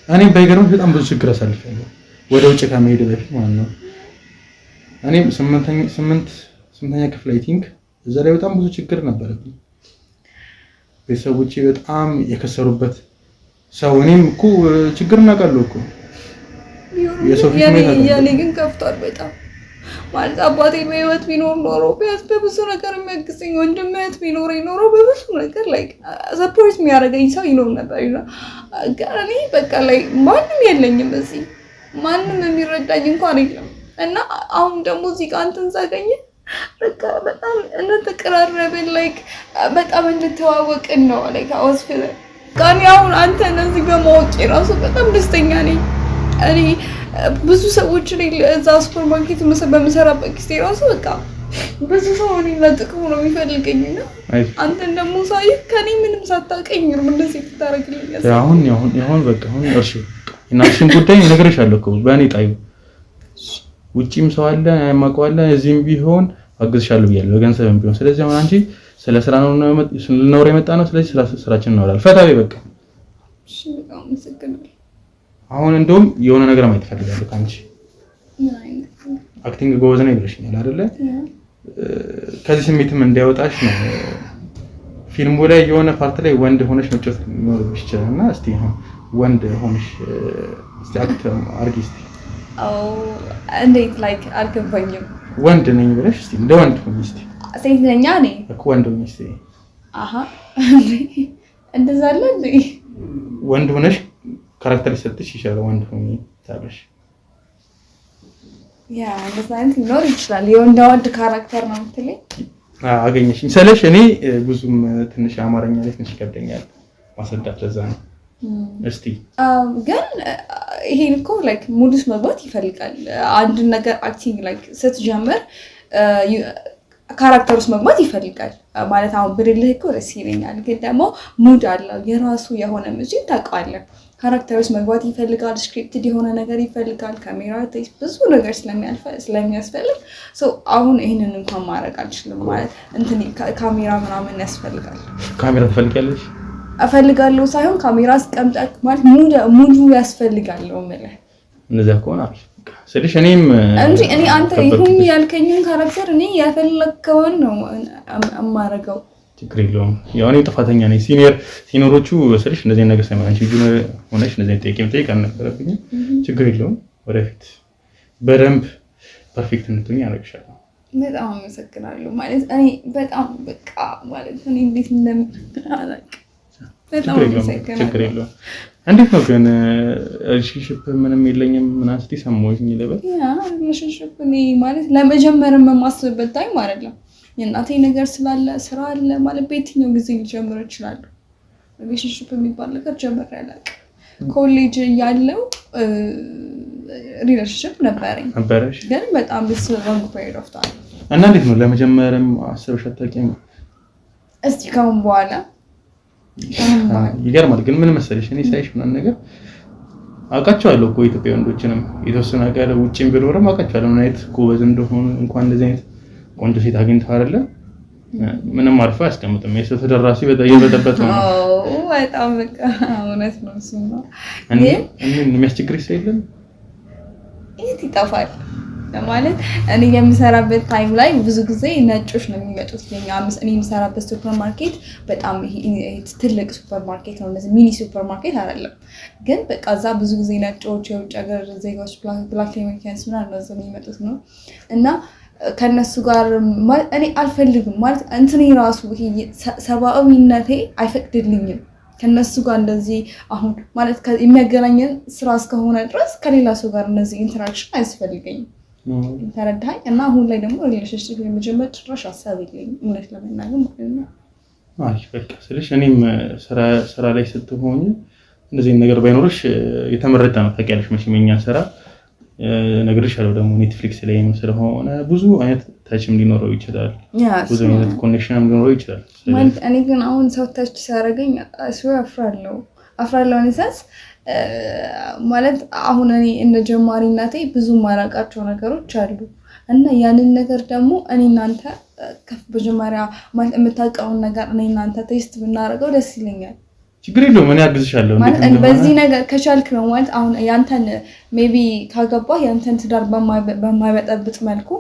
እኔ ባይገርምሽ በጣም ብዙ ችግር አሳልፌያለሁ ወደ ውጭ ከመሄድ በፊት ማለት ነው። እኔም ስምንተኛ ክፍል አይ ቲንክ እዛ ላይ በጣም ብዙ ችግር ነበረብኝ። ቤተሰቦቼ በጣም የከሰሩበት ሰው እኔም እኮ ችግር እናውቃለሁ እኮ የሰው ፊት ነው
ያኔ ግን ከፍቷል በጣም ማለት አባቴ በህይወት ቢኖር ኖሮ ቢያንስ በብዙ ነገር የሚያግዘኝ ወንድም እህት ቢኖረኝ ኖሮ በብዙ ነገር ላይ ሰፖርት የሚያደርገኝ ሰው ይኖር ነበር። ግን እኔ በቃ ላይ ማንም የለኝም እዚህ ማንም የሚረዳኝ እንኳን የለም። እና አሁን ደግሞ እዚህ ጋር አንተን ሳገኝ በቃ በጣም እንተቀራረብን ላይክ በጣም እንተዋወቅን ነው ላይክ አውስፈለ ጋር አሁን አንተን እዚህ በማወቅ ራሱ በጣም ደስተኛ ነኝ። እኔ ብዙ ሰዎች እዛ ሱፐርማርኬት በምሰራበት ጊዜ ራሱ በቃ ብዙ ሰው እኔ ለጥቅሙ ነው የሚፈልገኝና አንተን ደግሞ ሳይ ከኔ ምንም ሳታውቀኝ ነው እንደዚህ ታረግልኛለህ። አሁን
በቃ አሁን እርሺ እናሽን ጉዳይ ነግሬሻለሁ እኮ በእኔ ጣዩ ውጪም ሰው አለ ማቋለ እዚህም ቢሆን አግዝሻለሁ ብያለሁ በገንዘብም ቢሆን። ስለዚህ አሁን አንቺ ስለ ስራ ነው ልናወራ የመጣ ነው። ስለዚህ ስራችን እናወራለን። ፈታቤ በቃ
እሺ በጣም አመሰግናለሁ።
አሁን እንደውም የሆነ ነገር ማየት ፈልጋለሁ ካንቺ። አክቲንግ ጎበዝ ነኝ ብለሽኛል አይደለ? ከዚህ ስሜትም እንዳይወጣሽ ነው ፊልሙ ላይ የሆነ ፓርት ላይ ወንድ ሆነሽ መጫወት ይኖርብሽ ይችላልና እስቲ አሁን ወንድ ሆነሽ እስቲ አክት አርጊ እስቲ።
እንዴት ላይክ አልገባኝም።
ወንድ ነኝ ብለሽ እስቲ እንደ ወንድ ሆነሽ እስቲ።
ሴት ነኝ ነኝ
እኮ ወንድ ሆነሽ እስቲ።
እንደዛ አለ እንዴ?
ወንድ ሆነሽ ካራክተር ይሰጥሽ ይችላል። ወንድ ሆኜ ታለሽ
ያ እንደዛ አይነት ሊኖር ይችላል። የወንድ ካራክተር ነው የምትለኝ?
አገኘሽኝ ስለሽ እኔ ብዙም ትንሽ አማርኛ ላይ ትንሽ ይከብደኛል ማስረዳት ለዛ ነው። እስቲ
ግን ይሄን እኮ ላይክ ሙሉስ መግባት ይፈልጋል። አንድ ነገር አክቲንግ ላይክ ስትጀምር ካራክተር ውስጥ መግባት ይፈልጋል ማለት አሁን ብልልህ እኮ ደስ ይለኛል፣ ግን ደግሞ ሙድ አለው የራሱ የሆነ ምንጭ ታውቃለህ። ካራክተር ውስጥ መግባት ይፈልጋል፣ ስክሪፕትድ የሆነ ነገር ይፈልጋል፣ ካሜራ ቴክስ ብዙ ነገር ስለሚያስፈልግ አሁን ይሄንን እንኳን ማድረግ አልችልም ማለት እንትን ካሜራ ምናምን ያስፈልጋል።
ካሜራ ትፈልጊያለሽ?
እፈልጋለሁ ሳይሆን ካሜራ አስቀምጠክ ማለት ሙሉ ያስፈልጋል ነው ማለት
እንደዛ ከሆነ ስለሽ እኔም
እንጂ እኔ አንተ ይሁን ያልከኝን ካራክተር እኔ ያፈለከውን ነው አማረጋው።
ችግር የለውም። ያው እኔ ጥፋተኛ ነኝ። ሲኒየሮቹ ስለሽ እንደዚህ ነገር ሳይሆን አንቺ ጁኒየር ሆነሽ እንደዚህ ጠይቄ መጠየቅ አልነበረብኝም። ችግር የለውም። ወደፊት በደንብ ፐርፌክት እንድትሆኚ አደርግሻለሁ።
በጣም አመሰግናለሁ። ማለት እኔ በጣም በቃ ማለት እኔ እንዴት እንደምናላቅ በጣም አመሰግናለሁ።
ችግር የለውም። እንዴት ነው ግን ሪሌሽንሺፕ ምንም የለኝም ምናምን ስትይ ሰማሁኝ ልበል?
ያ ሪሌሽንሺፕ እኔ ማለት ለመጀመርም የማስብበት ታይም አይደለም። የእናቴ ነገር ስላለ ስራ አለ ማለት በየትኛው ጊዜ ሊጀምር ይችላል። ሪሌሽንሺፕ የሚባል ነገር ጀምሬ አላውቅም። ኮሌጅ ያለው ሪሌሽንሺፕ ነበረኝ ግን በጣም ሎንግ ፔሪድ ኦፍ ታይም
እና እንዴት ነው ለመጀመርም አስበሽ አታውቂም?
እስቲ ካሁን በኋላ
ይገርማል። ግን ምን መሰለሽ እኔ ሳይሽ ምናምን ነገር አውቃቸዋለሁ እኮ ኢትዮጵያ ወንዶችንም የተወሰነ ነገር ውጪም ቢኖርም አውቃቸዋለሁ ምን አይነት ጎበዝ እንደሆኑ እንኳን እንደዚህ አይነት ቆንጆ ሴት አግኝተው አይደለ ምንም አርፎ አያስቀምጥም። የሰው ተደራሲ እየበጠበጠ ነው።
በጣም በቃ እውነት ነው። እሱማ
ግን የሚያስቸግርሽ ሰው የለም?
የት ይጠፋል ማለት እኔ የምሰራበት ታይም ላይ ብዙ ጊዜ ነጮች ነው የሚመጡት። እኔ የምሰራበት ሱፐር ማርኬት በጣም ትልቅ ሱፐር ማርኬት ነው። እነዚህ ሚኒ ሱፐር ማርኬት አይደለም፣ ግን በቃ እዛ ብዙ ጊዜ ነጮች፣ የውጭ ሀገር ዜጎች፣ ብላክ አሜሪካንስ ምናምን ነው የሚመጡት ነው እና ከነሱ ጋር እኔ አልፈልግም ማለት እንትኔ ራሱ ሰብአዊነቴ አይፈቅድልኝም ከነሱ ጋር እንደዚህ አሁን ማለት የሚያገናኘን ስራ እስከሆነ ድረስ ከሌላ ሰው ጋር እነዚህ ኢንተራክሽን አያስፈልገኝም። ተረዳኸኝ? እና አሁን ላይ ደግሞ ሪሌሽንሺፕ የመጀመር ጭራሽ ሀሳብ የለኝም እውነት ለመናገር ማለት ነው።
አይ በቃ ስልሽ እኔም ስራ ላይ ስትሆኚ እንደዚህ ነገር ባይኖርሽ የተመረጠ ነው። ታውቂያለሽ መቼም የእኛን ስራ ነግሬሻለሁ። ደግሞ ኔትፍሊክስ ላይ ስለሆነ ብዙ አይነት ታችም ሊኖረው ይችላል፣ ብዙ አይነት ኮኔክሽንም ሊኖረው ይችላል።
ማለት እኔ ግን አሁን ሰው ታች ሲያደርገኝ አፍራለሁ ንሳስ ማለት አሁን እኔ እንደ ጀማሪነቴ ብዙ ማራቃቸው ነገሮች አሉ እና ያንን ነገር ደግሞ እኔ እናንተ በጀማሪያ ማለት የምታውቀውን ነገር እኔ እናንተ ቴስት ብናደርገው ደስ ይለኛል።
ችግር የለውም እኔ አግዝሻለሁ
ማለት በዚህ ነገር ከቻልክ ነው ማለት አሁን ያንተን ሜቢ ካገባህ ያንተን ትዳር በማይበጠብጥ መልኩ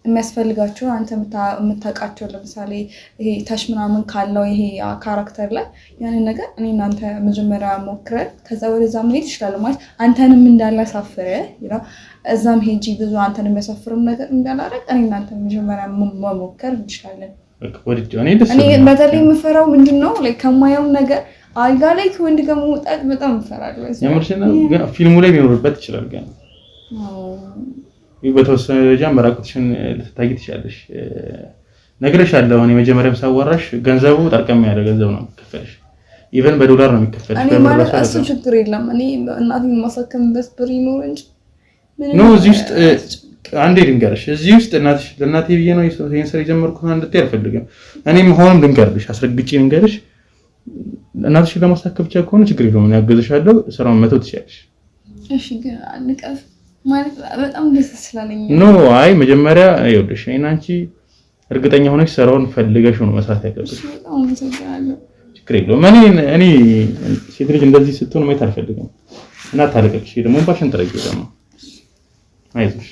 የሚያስፈልጋቸውን አንተ የምታውቃቸው ለምሳሌ ይሄ ታች ምናምን ካለው ይሄ ካራክተር ላይ ያንን ነገር እኔ እናንተ መጀመሪያ ሞክረን ከዛ ወደዛ መሄድ ይችላል። ማለት አንተንም እንዳላሳፍረ እዛም ሄጂ ብዙ አንተን የሚያሳፍርም ነገር እንዳላረግ እኔ እናንተ መጀመሪያ መሞከር እንችላለን። እኔ በተለይ የምፈራው ምንድነው ላይ ከማየው ነገር አልጋ ላይ ከወንድ ጋር መውጣት በጣም እፈራለሁ።
ግን ፊልሙ ላይ ሊኖርበት ይችላል። ግን በተወሰነ ደረጃ መራቆትሽን ልትታይ ትችላለሽ። ነግሬሻለሁ። እኔ መጀመሪያም ሳወራሽ ገንዘቡ ጠርቀም ያለ ገንዘብ ነው የሚከፈልሽ። ኢቨን በዶላር ነው የሚከፈልሽ።
እኔ ማለት እሱ ችግር የለም። እኔ እናቴን ማሳከምበት ብር ይኖር እንጂ
ነው። እዚህ ውስጥ አንዴ ልንገርሽ፣ እዚህ ውስጥ ለእናቴ ብዬ ነው ይሄን ስራ የጀመርኩት እንድትይ አልፈልግም። እኔም ሆኖም ልንገርሽ፣ አስረግጬ ልንገርሽ፣ እናትሽን ለማሳከም ብቻ ከሆነ ችግር የለውም፣ እኔ አግዝሻለሁ። ስራውን መተው ትችያለሽ።
እሺ ግን አንቀፍ ማለት በጣም ደስ ስላለኝ
አይ መጀመሪያ ይኸውልሽ እኔና አንቺ እርግጠኛ ሆነሽ ስራውን ፈልገሽ ነው መስራት ያለብሽ። ችግር የለውም። እኔ ሴት ልጅ እንደዚህ ስትሆን ማየት አልፈልግም እና ታለቀቅሽ ደግሞ ባሽን ተረጊ ደግሞ አይዞሽ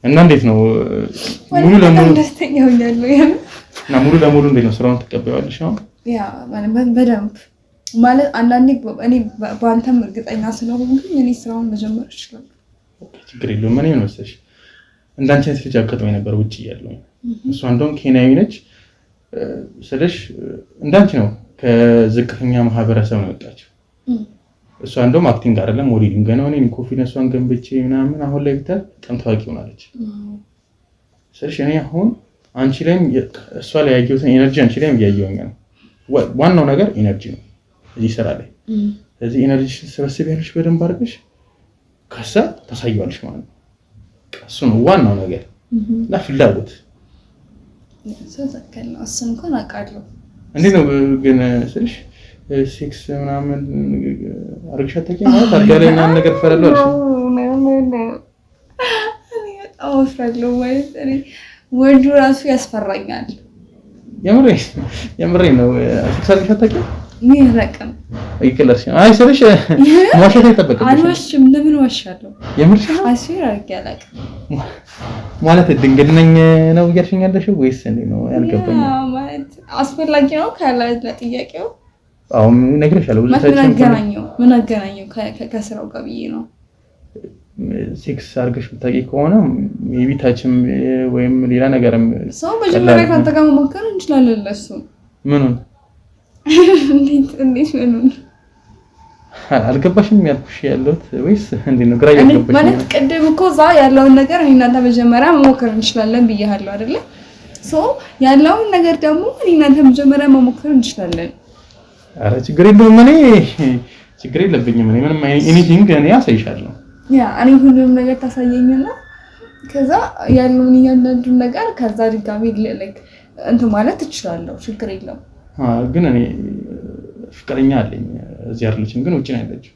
እና እንዴት ነው ሙሉ ለሙሉ
ደስተኛ ሆኛለሁ
እና ሙሉ ለሙሉ እንዴት ነው ስራውን ትቀበያለሽ? አሁን
ያ በደንብ ማለት አንዳንዴ እኔ በአንተም እርግጠኛ ስለሆንኩኝ እኔ ስራውን መጀመር እችላለሁ።
ችግር የለውም። እኔ ምን መሰለሽ እንዳንቺ አይነት ልጅ አጋጥሞኝ ነበር ውጪ እያለሁ። እሷ እንደውም ኬንያዊ ነች ስልሽ እንዳንቺ ነው ከዝቅተኛ ማህበረሰብ ነው የወጣችው። እሷ እንደውም አክቲንግ አይደለም ሞዴሊንግ ነው። እኔ ኮንፊደንሷን ገንብቼ ምናምን አሁን ላይ ብታይ በጣም ታዋቂ ሆናለች ስልሽ እኔ አሁን አንቺ ላይም እሷ ላይ ያየሁትን ኤነርጂ አንቺ ላይም እያየሁኝ ነው። ዋናው ነገር ኤነርጂ ነው እዚህ ስራ ላይ። ስለዚህ ኤነርጂ ትሰበስቢያለሽ በደንብ አድርገሽ ከዛ ታሳይዋለሽ ማለት ነው። እሱ ነው ዋናው ነገር እና ፍላጎት
ተከለ እሱን እንኳን አውቃለሁ።
እንዴት ነው ግን ስልሽ ሴክስ ምናምን አርግሻ ተከኝ ማለት አልጋ ላይ ምናምን ነገር ፈራለሁ አልሽ?
አዎ ፈራለሁ ማለት እኔ ወንዱ ራሱ ያስፈራኛል።
የምሬን ነው። ሴክስ አርግሻ ተከኝ
ምን ረቀም
ይከለርሽ? አይ ስልሽ ማውሸት አይጠበቅብሽም።
አልዋሽም። ለምን ዋሻለሁ?
የምርሽ
አስፈራ ያርጋላክ
ማለት ድንግል ነኝ ነው እያልሽኝ ያለሽው ወይስ እንዴ ነው? ያልገባኝ
ማለት አስፈላጊ ነው ካለ ለጥያቄው
አሁን ነግሬሻለሁ።
ምን አገናኘው ከስራው ጋር ብዬ ነው።
ሴክስ አርገሽ ብታውቂ ከሆነ ሜቢ ታችም ወይም ሌላ ነገርም
ሰው መጀመሪያ ካንተ ጋር መሞከር እንችላለን። ለሱ ምኑን እንዴት ምኑን
አልገባሽም ያልኩሽ ያለሁት ወይስ እንዴ ነው? ግራ ያልገባሽ
ማለት ቅድም እኮ እዛ ያለውን ነገር እኔ እናንተ መጀመሪያ መሞከር እንችላለን ብያለሁ አይደለ? ያለውን ነገር ደግሞ እኔ እናንተ መጀመሪያ መሞከር እንችላለን።
አረ ችግር የለውም። እኔ ችግር የለብኝም። እኔ ምንም ኤኒቲንግ እኔ አሳይሻለሁ።
እኔ ሁሉንም ነገር ታሳየኝና ከዛ ያለውን እያንዳንዱን ነገር ከዛ ድጋሚ ላይክ እንትን ማለት እችላለሁ። ችግር የለውም።
ግን እኔ ፍቅረኛ አለኝ እዚህ አይደለችም፣ ግን ውጪ ነው ያለችው።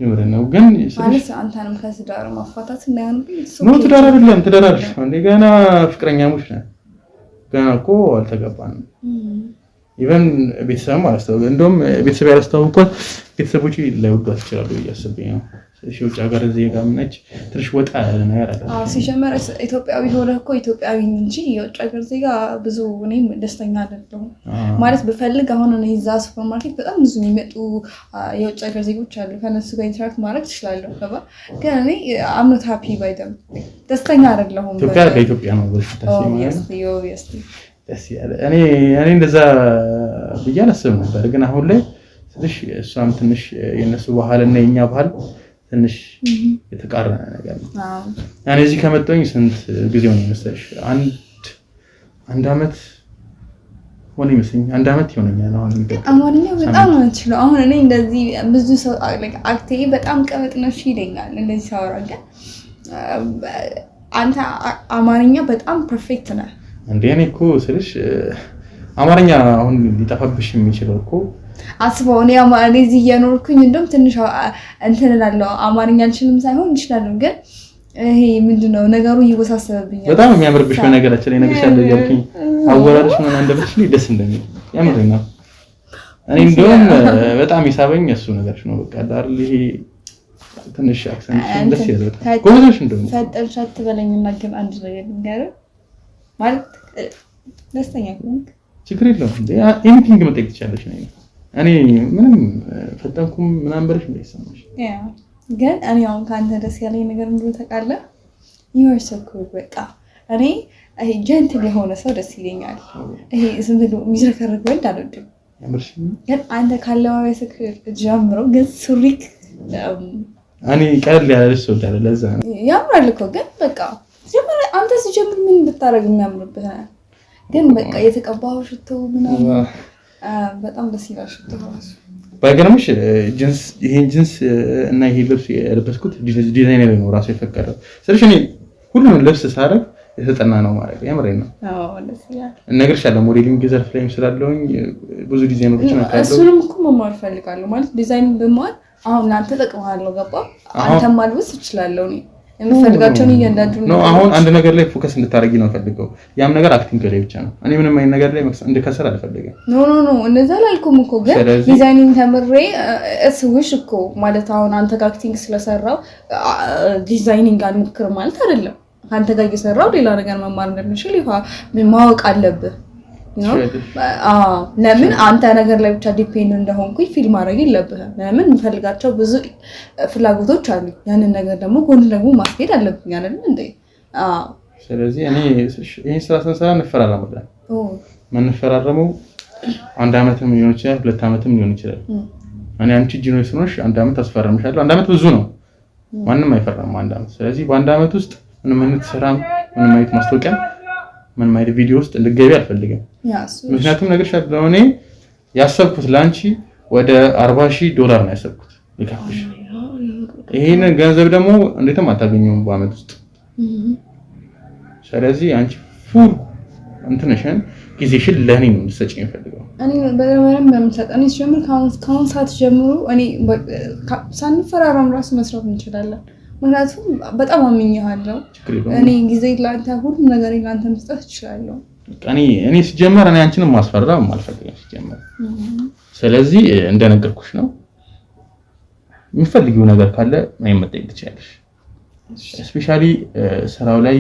የምር ነው። ግን
ማለት አንተንም ከትዳር ማፋታት እንዳይሆንብኝ
ነው። ትዳር አይደለም ትዳር አይደለም እንዴ ገና ፍቅረኛሞች ነን። ገና እኮ አልተጋባንም። ኢቨን ቤተሰብም አላስተዋወቅም። እንደውም ቤተሰብ ያላስተዋወቅኳት ቤተሰቦች ላይወዷት ይችላሉ እያሰብኝ ነው። የውጭ ሀገር ዜጋ ነች፣ ትንሽ ወጣ ያለ ነገር አለ።
ሲጀመር ኢትዮጵያዊ ሆነ እኮ ኢትዮጵያዊ እንጂ የውጭ ሀገር ዜጋ ብዙ እኔም ደስተኛ አይደለሁም ማለት ብፈልግ። አሁን እኔ እዛ ሱፐርማርኬት በጣም ብዙ የሚመጡ የውጭ ሀገር ዜጎች አሉ፣ ከነሱ ጋር ኢንተራክት ማድረግ ትችላለሁ። ግን እኔ አም ኖት ሃፒ ባይ ደም፣ ደስተኛ አይደለሁም።
ኢትዮጵያ ከኢትዮጵያ ነው ደስ ያለ። እኔ እንደዛ ብዬ አላስብም ነበር፣ ግን አሁን ላይ ትንሽ እሷም ትንሽ የነሱ ባህልና የኛ ባህል ትንሽ የተቃረነ ነገር ነው። እኔ እዚህ ከመጣሁኝ ስንት ጊዜው ነው መሰለሽ? አንድ አመት ሆነ ይመስለኝ። አንድ አመት ይሆነኛል።
አማርኛ በጣም ነው የምችለው። አሁን እኔ እንደዚህ ብዙ ሰው አክቴ በጣም ቀበጥ ነሽ ይለኛል እንደዚህ ሳወራ፣ ግን አንተ አማርኛ በጣም ፐርፌክት ነህ
እንዴ። እኔ እኮ ስልሽ አማርኛ አሁን ሊጠፋብሽ የሚችለው እኮ
አስበው። እኔ እዚህ እየኖርኩኝ እንደውም ትንሽ እንትን እላለሁ። አማርኛ አልችልም ሳይሆን እችላለሁ፣ ግን ይሄ ምንድነው ነገሩ ይወሳሰብብኛል።
በጣም የሚያምርብሽ በነገራችን ላይ ነግሬሻለሁ እያልኩኝ አወራርሽ ምን አንደበትሽ ደስ እንደሚል ያምረኛ። እኔ እንደውም በጣም ይሳበኝ እሱ ነገርሽ ነው። በቃ ዳር ይሄ ትንሽ አክሰንት ደስ ይላል። ጎበዝሽ እንደውም
ፈጠንሽ አትበለኝና ግን አንድ ነገር ልንገርህ ማለት ደስተኛ ከሆንክ
ችግር የለውም እንዴ ኤኒቲንግ መጠየቅ ትችላለሽ ነው። እኔ ምንም ፈጠንኩም ምናምን በለሽ እንዳይሰማሽ።
ግን እኔ አሁን ከአንተ ደስ ያለኝ ነገር ምንድነው ታውቃለህ? you are so cool። በቃ እኔ ይሄ ጀንትል የሆነ ሰው ደስ ይለኛል። ይሄ ዝም ብሎ የሚዝረከረክ ወንድ አልወድም። ግን አንተ ካለባበስህ ጀምሮ ግን ሱሪክ
እኔ ቀለል ያለ ልብስ እወዳለሁ። ለዛ ነው
ያምራል እኮ። ግን በቃ ጀምር አንተ ሲጀምር ምን ብታረግ የሚያምርብህ ነው። ግን በቃ የተቀባው ሽቶ ምናምን በጣም ደስ ይላል። ሽቶ
ባይገርምሽ ይሄን ጂንስ እና ይሄ ልብስ የለበስኩት ዲዛይነር ነው ራሱ የፈቀደው። ስለዚህ እኔ ሁሉንም ልብስ ሳረግ የተጠና ነው ማለት የምሬን ነው።
ደስ ይላል።
እነግርሻለሁ ሞዴሊንግ ዘርፍ ላይም ስላለሁኝ ብዙ ዲዛይነሮች ነው ካለው
እሱንም እኮ መማር ፈልጋለሁ ማለት ዲዛይን በመማር አሁን ላንተ ተጠቅመሃለሁ። ገባ አንተም ማልበስ እችላለሁ እኔ የምፈልጋቸውን እያንዳንዱ
ነው። አሁን አንድ ነገር ላይ ፎከስ እንድታረጊ ነው ፈልገው። ያም ነገር አክቲንግ ላይ ብቻ ነው። እኔ ምንም አይነት ነገር ላይ እንድከሰር አልፈልግም።
ኖ እንደዛ አላልኩም እኮ። ግን ዲዛይኒንግ ተምሬ እስውሽ እኮ ማለት አሁን አንተ ጋር አክቲንግ ስለሰራው ዲዛይኒንግ አልሞክርም ማለት አይደለም። አንተ ጋር እየሰራው ሌላ ነገር መማር እንደምችል ማወቅ አለብህ ነው። ለምን አንተ ነገር ላይ ብቻ ዲፔንድ እንደሆንኩኝ ፊልም ማድረግ የለብህም። ለምን የምፈልጋቸው ብዙ ፍላጎቶች አሉ። ያንን ነገር ደግሞ ጎን ደግሞ ማስኬድ አለብኝ አይደል እንዴ?
ስለዚህ እኔ ይሄን ስራ ስንሰራ እንፈራረማለን። የምንፈራረመው አንድ አመትም ሊሆን ይችላል፣ 2 አመትም ሊሆን ይችላል። እኔ አንቺ ጂኖ ስለሆንሽ አንድ አመት አስፈራርምሻለሁ። አንድ አመት ብዙ ነው፣ ማንም አይፈራም አንድ አመት። ስለዚህ በአንድ አመት ውስጥ ምንም አይነት ስራም ምንም አይነት ማስታወቂያ ምንም አይነት ቪዲዮ ውስጥ እንድትገቢ አልፈልግም። ምክንያቱም ነግሬሻለሁ እኔ ያሰብኩት ላንቺ ወደ $40,000 ነው ያሰብኩት ይካፍሽ። ይሄን ገንዘብ ደግሞ እንዴትም አታገኘውም በአመት ውስጥ። ስለዚህ አንቺ ፉል እንትነሽን ጊዜሽን ለኔ ነው እንድትሰጪኝ ፈልገው።
እኔ በደረም በመሰጠኝ ጀምር ካሁን ሰዓት ጀምሮ እኔ ሳንፈራራም ራስ መስራት እንችላለን። ምክንያቱም በጣም አምኜሃለሁ። እኔ ጊዜ ላንተ ሁሉም ነገር ላንተ መስጠት እችላለሁ።
እኔ ሲጀመር እኔ አንቺንም ማስፈራራም አልፈልግም ሲጀመር። ስለዚህ እንደነገርኩሽ ነው። የምትፈልጊው ነገር ካለ እኔ መጠየቅ ትችያለሽ። ስፔሻሊ ስራው ላይ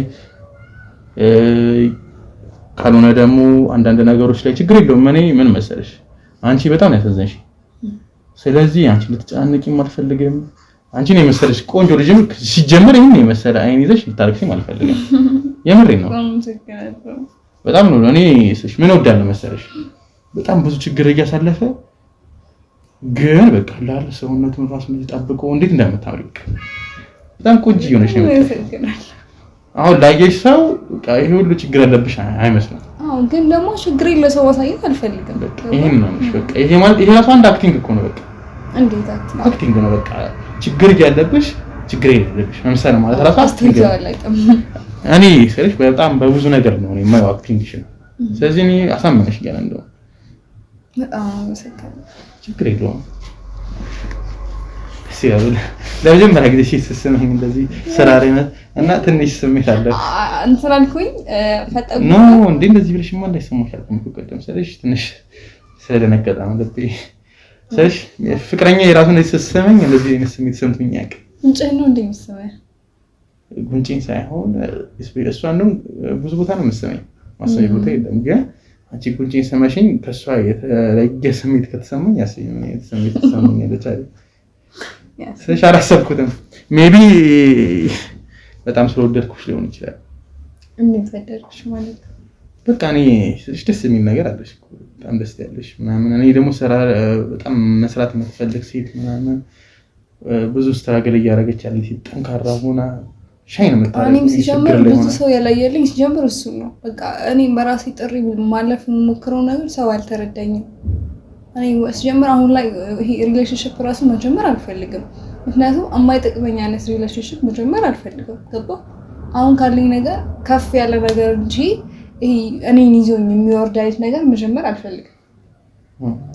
ካልሆነ ደግሞ አንዳንድ ነገሮች ላይ ችግር የለውም። እኔ ምን መሰለሽ አንቺ በጣም ያሳዘንሽ። ስለዚህ አንቺ ልትጨናነቂም አልፈልግም። አንቺ ነው መሰለሽ ቆንጆ ልጅ ሲጀመር ይሄን ነው መሰለ አይን ይዘሽ ልታርክሽም አልፈልግም። የምሬን ነው። በጣም ነው እኔ ምን ወዳለ መሰለሽ በጣም ብዙ ችግር እያሳለፈ ግን በቃ ላለ ሰውነቱን ራሱን ይጣብቆ እንዴት እንደምታውልቅ በጣም ቆንጆ ሆነሽ ነው። አሁን ላየሽ ሰው በቃ ይሄ ሁሉ ችግር አለብሽ አይመስልም።
ግን ደግሞ ችግር ለሰው ማሳየት አልፈልግም።
በቃ ይሄን ነው በቃ ይሄ ማለት ይሄ ራሱ አንድ አክቲንግ እኮ ነው። በቃ
እንዴት
አክቲንግ ነው። በቃ ችግር ያለብሽ ችግር የለብሽ መምሰል ማለት ራሱ አክቲንግ ነው። እኔ ስልሽ በጣም በብዙ ነገር ነው እኔ የማየው አክቲንግሽ ነው። ስለዚህ እኔ አሳመነሽ ገና እንደው
በጣም መሰከረ
ችግር የለውም። ይላል። ለመጀመሪያ ጊዜ ሴት ስትስመኝ እንደዚህ ስራሬ እና ትንሽ ስሜት አለ
እንትን አልኩኝ ፈጠቁ
ኖ እንዴ እንደዚህ ብለሽማ እንዳይሰማሽ አልኩኝ እኮ ቀደም ስለሽ ትንሽ ስለደነገጠ ነው ልቤ ስለሽ ፍቅረኛ የራሱን ስትስመኝ እንደዚህ አይነት ስሜት ሰምቶኝ ያውቃል።
ጉንጭህን ነው እንደሚስመኝ
ጉንጭን ሳይሆን እሷን ነው ብዙ ቦታ ነው የምትስመኝ ማሰኝ ቦታ የለም ግን አንቺ ጉንጭን ስመሽኝ ከሷ የተለየ ስሜት ከተሰማኝ ያሰኘኝ ስሜት ተሰማኝ ለቻለ ስለሽ አላሰብኩትም ሜቢ በጣም ስለወደድኩሽ ሊሆን ይችላል።
እንዴት ወደድኩሽ ማለት
በቃ እኔ ስለሽ ደስ የሚል ነገር አለሽ እኮ በጣም ደስ ያለሽ ምናምን እኔ ደግሞ ስራ በጣም መስራት የምትፈልግ ሴት ምናምን ብዙ ስትራግል እያደረገች ያለች ሴት ጠንካራ ሆና ሻይን መጣለኝ
እኔም ሲጀምር ብዙ ሰው ያላየልኝ ሲጀምር እሱ ነው በቃ እኔ በራሴ ጥሪ ማለፍ የምሞክረው ነገር ሰው አልተረዳኝም። እኔ ሲጀምር አሁን ላይ ይሄ ሪሌሽንሺፕ ራሱ መጀመር አልፈልግም ምክንያቱም የማይጠቅመኝ አይነት ሪሌሽንሺፕ መጀመር አልፈልግም ገባ አሁን ካለኝ ነገር ከፍ ያለ ነገር እንጂ ይሄ እኔን ይዞኝ የሚወርድ አይነት ነገር መጀመር አልፈልግም።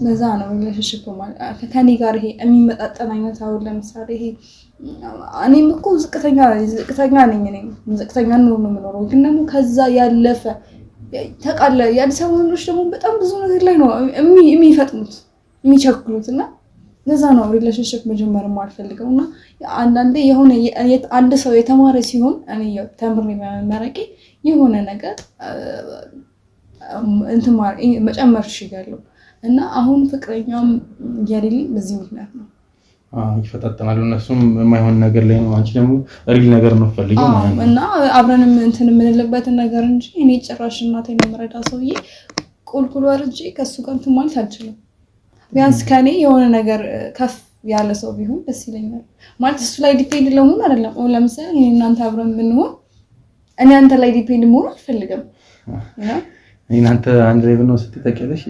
ለዛ ነው ሪሌሽንሺፕ ማለት ከኔ ጋር ይሄ የሚመጣጠን አይነት አሁን ለምሳሌ ይሄ እኔም እኮ ዝቅተኛ ነኝ እኔም ዝቅተኛ ነው የምኖረው ግን ደግሞ ከዛ ያለፈ ተቃለ የአዲስ አበባ ወንዶች ደግሞ በጣም ብዙ ነገር ላይ ነው የሚፈጥኑት የሚቸክሉት እና ለዛ ነው ሪሌሽንሺፕ መጀመር የማልፈልገው እና አንዳንዴ የሆነ አንድ ሰው የተማረ ሲሆን እኔ ተምሬ በመመረቄ የሆነ ነገር እንትን መጨመር ይችላል እና አሁን ፍቅረኛም ያለልኝ በዚህ ምክንያት ነው።
ይፈጣጠናሉ እነሱም የማይሆን ነገር ላይ ነው አንቺ ደግሞ ሪል ነገር ነው ፈልገው ማለት ነው
እና አብረንም እንትን የምንልበት ነገር እንጂ እኔ ጭራሽ እናቴን መረዳ ሰውዬ ቁልቁል ወርጄ ከሱ ጋር እንትን ማለት አልችልም። ቢያንስ ከኔ የሆነ ነገር ከፍ ያለ ሰው ቢሆን ደስ ይለኛል ማለት እሱ ላይ ዲፔንድ ለመሆን አይደለም ለምሳሌ እኔ እናንተ አብረን ብንሆን እኔ አንተ ላይ ዲፔንድ መሆን አልፈልግም
እናንተ አንድ ላይ ብንሆን ስትጠቀለሽ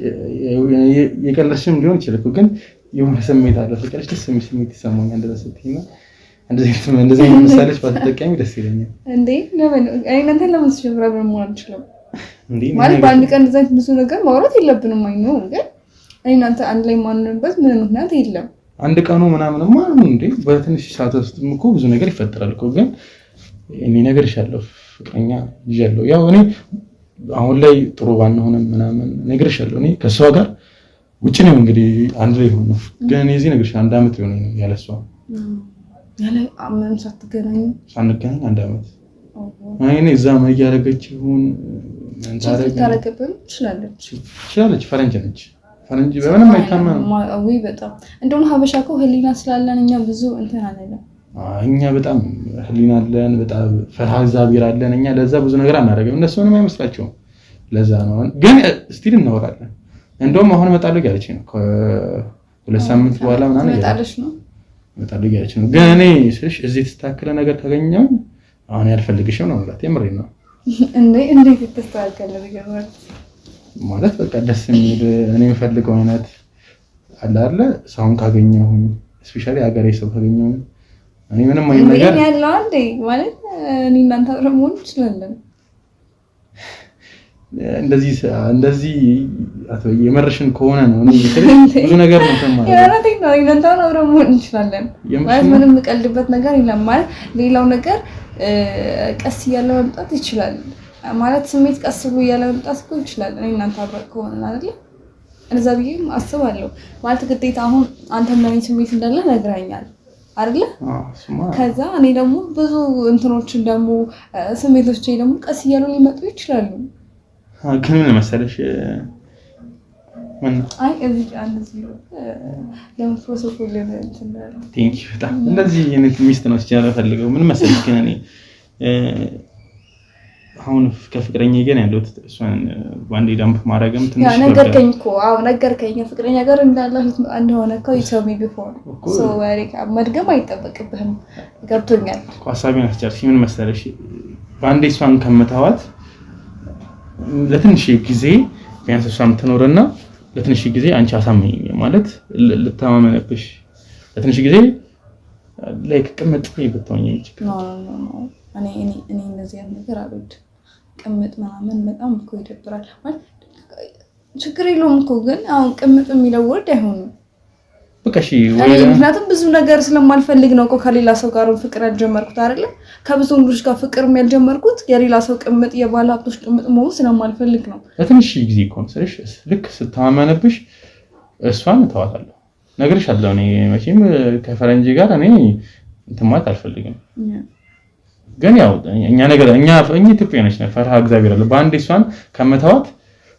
የቀለሽም ሊሆን ይችላል ግን የሆነ ስሜት አለ ፍቅርሽ ደስ የሚል ስሜት ይሰማኛል እንደዛ ስትይና እንደዚህ ምሳሌሽ ባትጠቀሚ ደስ ይለኛል
እንዴ ለምን እኔ እናንተ ለምን ተጀምራ ብንሆን አንችልም እንዴ ማለት በአንድ ቀን እንደዛ ብዙ ነገር ማውራት የለብንም አይኖር ግን እኔ እናንተ አንድ ላይ ማንነበት ምንም ምክንያት የለም
አንድ ቀኑ ምናምንማ እንዴ በትንሽ ሰዓት ውስጥ እኮ ብዙ ነገር ይፈጠራል እኮ ግን እኔ ነገር ይሻለው ፍቅረኛ ይዣለሁ ያው እኔ አሁን ላይ ጥሩ ባንሆንም ምናምን ነገር ይሻለው እኔ ከሷ ጋር ውጭ ነው እንግዲህ አንድ ላይ ሆኖ ግን እኔ እዚህ ነገር አንድ አመት ሆነኝ ነው ያለሷ
ያለ አመት
ሳንገናኝ አንድ አመት እኔ እዛ ምን እያደረገች ይሁን ምን
ታረገብም ትችላለች
ፈረንጅ ነች ፈረንጅ በምንም አይታመንም
ወይ በጣም እንደውም ሀበሻ እኮ ህሊና ስላለን እኛ ብዙ እንትን አለና
እኛ በጣም ህሊና አለን በጣም ፈርሃ እግዚአብሔር አለን እኛ ለዛ ብዙ ነገር አናደርግም እነሱ ምንም አይመስላቸውም ለዛ ነው ግን ስቲል እናወራለን እንደውም አሁን እመጣለሁ ያለች ነው ከሁለት ሳምንት በኋላ ምናምን እመጣለሁ ያለች ነው ግን እኔ ስልሽ እዚህ ተስተካከለ ነገር ካገኘው አሁን ያልፈልግሽም ነው ማለት የምሬን ነው
እንዴት ተስተካከለ ነገር
ማለት በቃ ደስ የሚል እኔ የምፈልገው አይነት አለ አይደለ ሰውን ካገኘሁኝ ስፔሻሊ ሀገሬ ሰው ካገኘሁኝ እኔ ምንም አይነት ነገር
ያለው አንዴ ማለት እኔ እናንተ አብረን መሆን እንችላለን
እንደዚህ አትበይ የመረሽን ከሆነ ነው እኔ ብዙ ነገር ነው ተማሪ
ያራተኝ ነው እናንተ አብረን መሆን እንችላለን ማለት ምንም የምቀልድበት ነገር የለም ማለት ሌላው ነገር ቀስ እያለ መምጣት ይችላል ማለት ስሜት ቀስ ብሎ እያለ መምጣት እኮ ይችላል እኔ እናንተ አብረን ከሆነ አይደል እንደዛ ብዬም አስባለሁ ማለት ግዴታ አሁን አንተም ለኔ ስሜት እንዳለ ነግረኛል አይደል ከዛ እኔ ደግሞ ብዙ እንትኖችን ደግሞ ስሜቶቼ ደግሞ ቀስ እያሉ ሊመጡ ይችላሉ
ግን ምን መሰለሽ
አይ እዚህ አንዚህ ለምትወሰው ለእንትን
ቴንክ ዩ በጣም እንደዚህ የኔት ሚስት ነው ሲጀምር ፈልገው ምን መሰለሽ ግን እኔ አሁን ከፍቅረኛ ጋር ያለሁት እሷን ባንዴ ዳምፕ ማድረግም ትንሽ
ነገርከኝ እኮ ነገርከኝ ፍቅረኛ ጋር እንዳለሁት እንደሆነ እኮ ይሰሚ ቢሆን ሶ ወሪካ መድገም አይጠበቅብህም ገብቶኛል
እኮ ሐሳቤን አስጨርሽ ምን መሰለሽ ባንዴ እሷን ከመታዋት ለትንሽ ጊዜ ቢያንስ እሷም ትኖርና ለትንሽ ጊዜ አንቺ አሳመኝ ማለት ልተማመነብሽ ለትንሽ ጊዜ ላይክ ቅምጥ ይበታውኝ
እኔ እንደዚህ አይነት ነገር አልወድ ቅምጥ ምናምን በጣም እኮ ይደብራል ማለት ችግር የለውም እኮ ግን አሁን ቅምጥ የሚለው ወርድ አይሆንም
በቃ እሺ ወይ
ምክንያቱም ብዙ ነገር ስለማልፈልግ ነው እኮ ከሌላ ሰው ጋር ፍቅር ያልጀመርኩት አይደለ? ከብዙ ወንዶች ጋር ፍቅር ያልጀመርኩት የሌላ ሰው ቅምጥ የባለ ሀብቶች ቅምጥ መሆን ስለማልፈልግ ነው።
ለትንሽ ጊዜ እኮ ነው ስለሽ ልክ ስተማመነብሽ እሷን ተዋታለሁ ነግሬሻለሁ። እኔ መቼም ከፈረንጅ ጋር እኔ እንትን ማለት አልፈልግም። ግን ያው እኛ ኢትዮጵያኖች ነን፣ ፈርሃ እግዚአብሔር አለ። በአንዴ እሷን ከመተዋት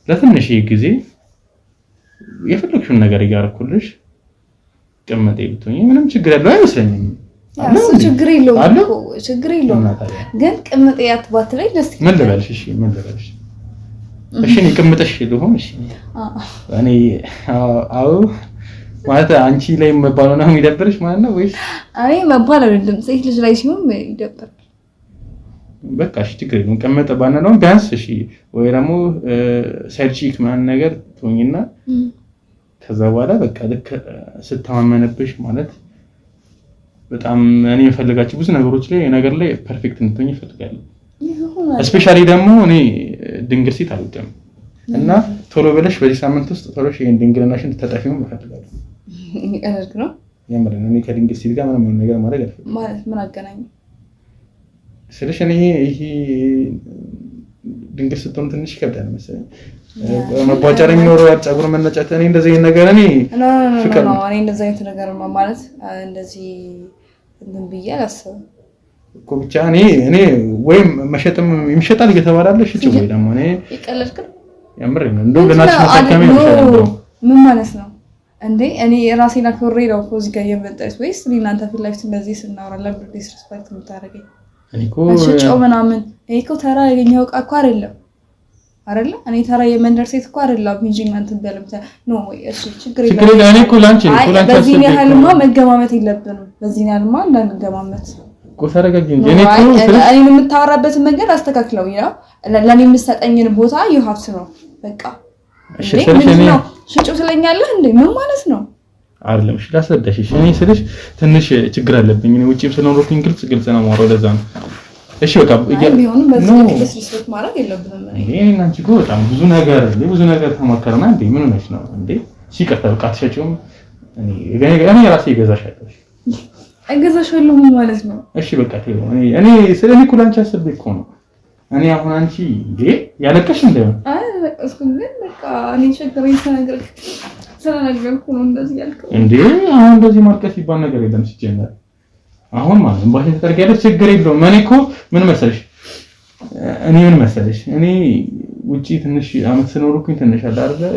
ለትንሽ ጊዜ የፈለግሽውን ነገር እያደረኩልሽ ቅምጤ ብትሆኚ ምንም ችግር ያለው አይመስለኝም።
እሱ ችግር የለውም ግን ቅምጤ አትባት ላይ ደስ ይላል።
ምን ልበልሽ? እሺ እኔ ቅምጥሽ ልሆን? እሺ እኔ አዎ ማለት አንቺ ላይ መባሉ ነው የሚደብርሽ ማለት ነው ወይስ?
እኔ መባል አይደለም ሴት ልጅ ላይ ሲሆን ይደብራል።
በቃ እሺ ችግር የለውም ቅምጥ ባንለው ቢያንስ እሺ ወይ ደግሞ ሳይድ ቺክ ምናምን ነገር ትሆኚና ከዛ በኋላ በቃ ልክ ስተማመነብሽ ማለት በጣም እኔ የምፈልጋቸው ብዙ ነገሮች ላይ ነገር ላይ ፐርፌክት እንድትሆኚ እፈልጋለሁ። ስፔሻሊ ደግሞ እኔ ድንግል ሴት አልወድም እና ቶሎ ብለሽ በዚህ ሳምንት ውስጥ ቶሎ ይሄን ድንግልናሽን ተጠፊው እፈልጋለሁ።
እርግ ነው
የምር ነው። እኔ ከድንግል ሴት ጋር ምንም ነገር ማድረግ አልፈልግም።
ማለት ምን አገናኝ
ስለሽ እኔ ይሄ ድንግል ስትሆን ትንሽ ይከብዳል መሰለኝ መቧጨር የሚኖረው ፀጉር መነጨት እኔ እንደዚህ አይነት ነገር እኔ ፍቅር
ነው እኔ እንደዚህ አይነት ነገር ማለት እንደዚህ እንትን ብዬ አላስብም
እኮ ብቻ እኔ ወይም መሸጥም ይምሸጣል እየተባላለ ሽጭ ወይ ደግሞ እኔ
ይቀለልክ
ያምር ነው እንደው ለናሽ መተከም ይችላል።
ምን ማለት ነው እንዴ? እኔ ራሴን አክብሬ ነው እኮ እዚህ ጋር የመጣሁት ወይስ እናንተ ፊት ለፊት እንደዚህ ስናወራ ለምን ዲስሪስፔክት የምታደርገኝ?
እኔ እኮ
ሽጮ ምናምን እኔ እኮ ተራ ያገኘው ዕቃ እኮ አይደለም እኔ ተራ የመንደር ሴት እኮ አይደለም እንጂ እናንተ በለምታ ነው ወይ? እሺ ችግር የለም።
እኔ እኮ ላንቺ
በዚህ ያህልማ መገማመት የለብንም። በዚህ ያህልማ እንዳንገማመት
እኮ ተረጋጊ እንጂ
እኔ የምታወራበት መንገድ አስተካክለው ነው ለኔ የምትሰጠኝን ቦታ ይሀብስ ነው በቃ። እሺ ሽጮ ስለኛለህ እንዴ ምን ማለት ነው?
አይደለም እሺ ላስረዳሽ። እኔ ስልሽ ትንሽ ችግር አለብኝ እኔ ውጪም ስለኖርኩኝ ግልጽ ነው የማወራው ለዛ ነው። እሺ በቃ
ቢሆንም በዚህ ዲስሪስፔክት ማድረግ የለብንም።
እኔ እናንቺ እኮ በጣም ብዙ ነገር ተማከረና እንዴ ምን ሆነሽ ነው እንዴ? ሲቀርታ በቃ አትሸጪውም እኔ ራሴ እገዛሻለሁ።
እገዛሻለሁ ማለት ነው።
እሺ በቃ ተይው። እኔ ስለኔ እኮ ላንቺ አስቤ እኮ ነው። እኔ አሁን አንቺ እንዴ ያለቀሽ እንደው
እስኩን ግን በቃ እኔ ቸገረኝ ስለነገርኩ ነው እንደዚህ ያልከው
እንዴ። አሁን እንደዚህ ማልቀስ ይባል ነገር የለም ሲጀመር። አሁን ማለት ባሽ ተጠርቂያለሽ ችግር የለውም። እኔ እኮ ምን መሰለሽ እኔ ውጪ ትንሽ አመት ስኖርኩኝ ትንሽ አለ አይደል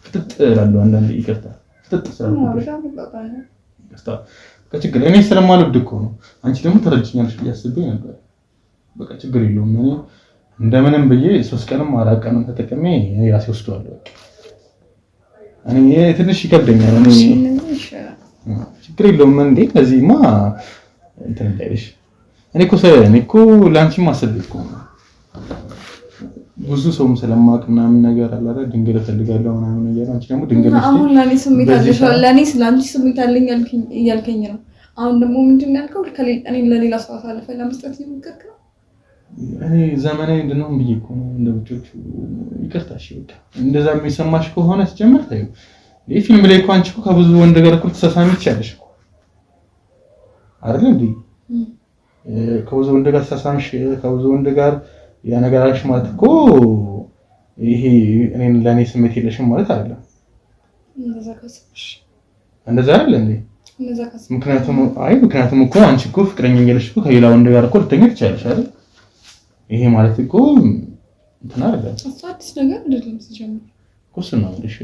ፍጥጥ እላለሁ አንዳንዴ ይቅርታ ፍጥጥ ስላልኩኝ ከችግር እኔ ስለማልወድ እኮ ነው። አንቺ ደግሞ ተረጅኛለሽ ብዬ አስቤ ነበር። በቃ ችግር የለውም። እኔ እንደምንም ብዬ 3 ቀንም 4 ቀንም ተጠቅሜ ራሴ ወስደዋለሁ። በቃ እኔ ትንሽ ይከብደኛል። ችግር የለውም እንዴ ለዚህማ እንትን እንዳይልሽ። እኔ እኮ ላንቺም አስቤ እኮ ነው። ብዙ ሰውም ስለማቅ ምናምን ነገር አለ አይደል ድንግል እፈልጋለሁ ምናምን ነገር። አንቺ ደግሞ ድንግል ነሽ።
አሁን ለኔ ስሜት አለሽ ለኔ ስላንቺ ስሜት አለኝ እያልከኝ ነው። አሁን ደግሞ ምንድን ነው ያልከው? እኔ ለሌላ ሰው አሳልፈ ለመስጠት ይሞክርክ ነው።
እኔ ዘመናዊ እንደነው ብዬ እኮ ነው እንደውጮቹ ይቅርታሽ። በቃ እንደዛ የሚሰማሽ ከሆነ ሲጀምር ታዩ ይሄ ፊልም ላይ እኮ አንቺ እኮ ከብዙ ወንድ ጋር እኮ ተሳሳሚ ትችያለሽ እኮ አይደል እንዴ? ከብዙ ወንድ ጋር ተሳሳምሽ ከብዙ ወንድ ጋር ያ ነገር አልሽ ማለት እኮ ይሄ እኔን ለኔ ስሜት የለሽም ማለት አይደለም። እንደዛ አይደል እንዴ? ምክንያቱም እኮ አንቺ እኮ ፍቅረኛ እያለሽ እኮ ከሌላ ወንድ ጋር እኮ ልትገኝ ትችያለሽ አይደል? ይሄ ማለት እኮ እንትና አይደለም።
አዲስ ነገር አይደለም ሲጀምር
እኮ ነው ልሽ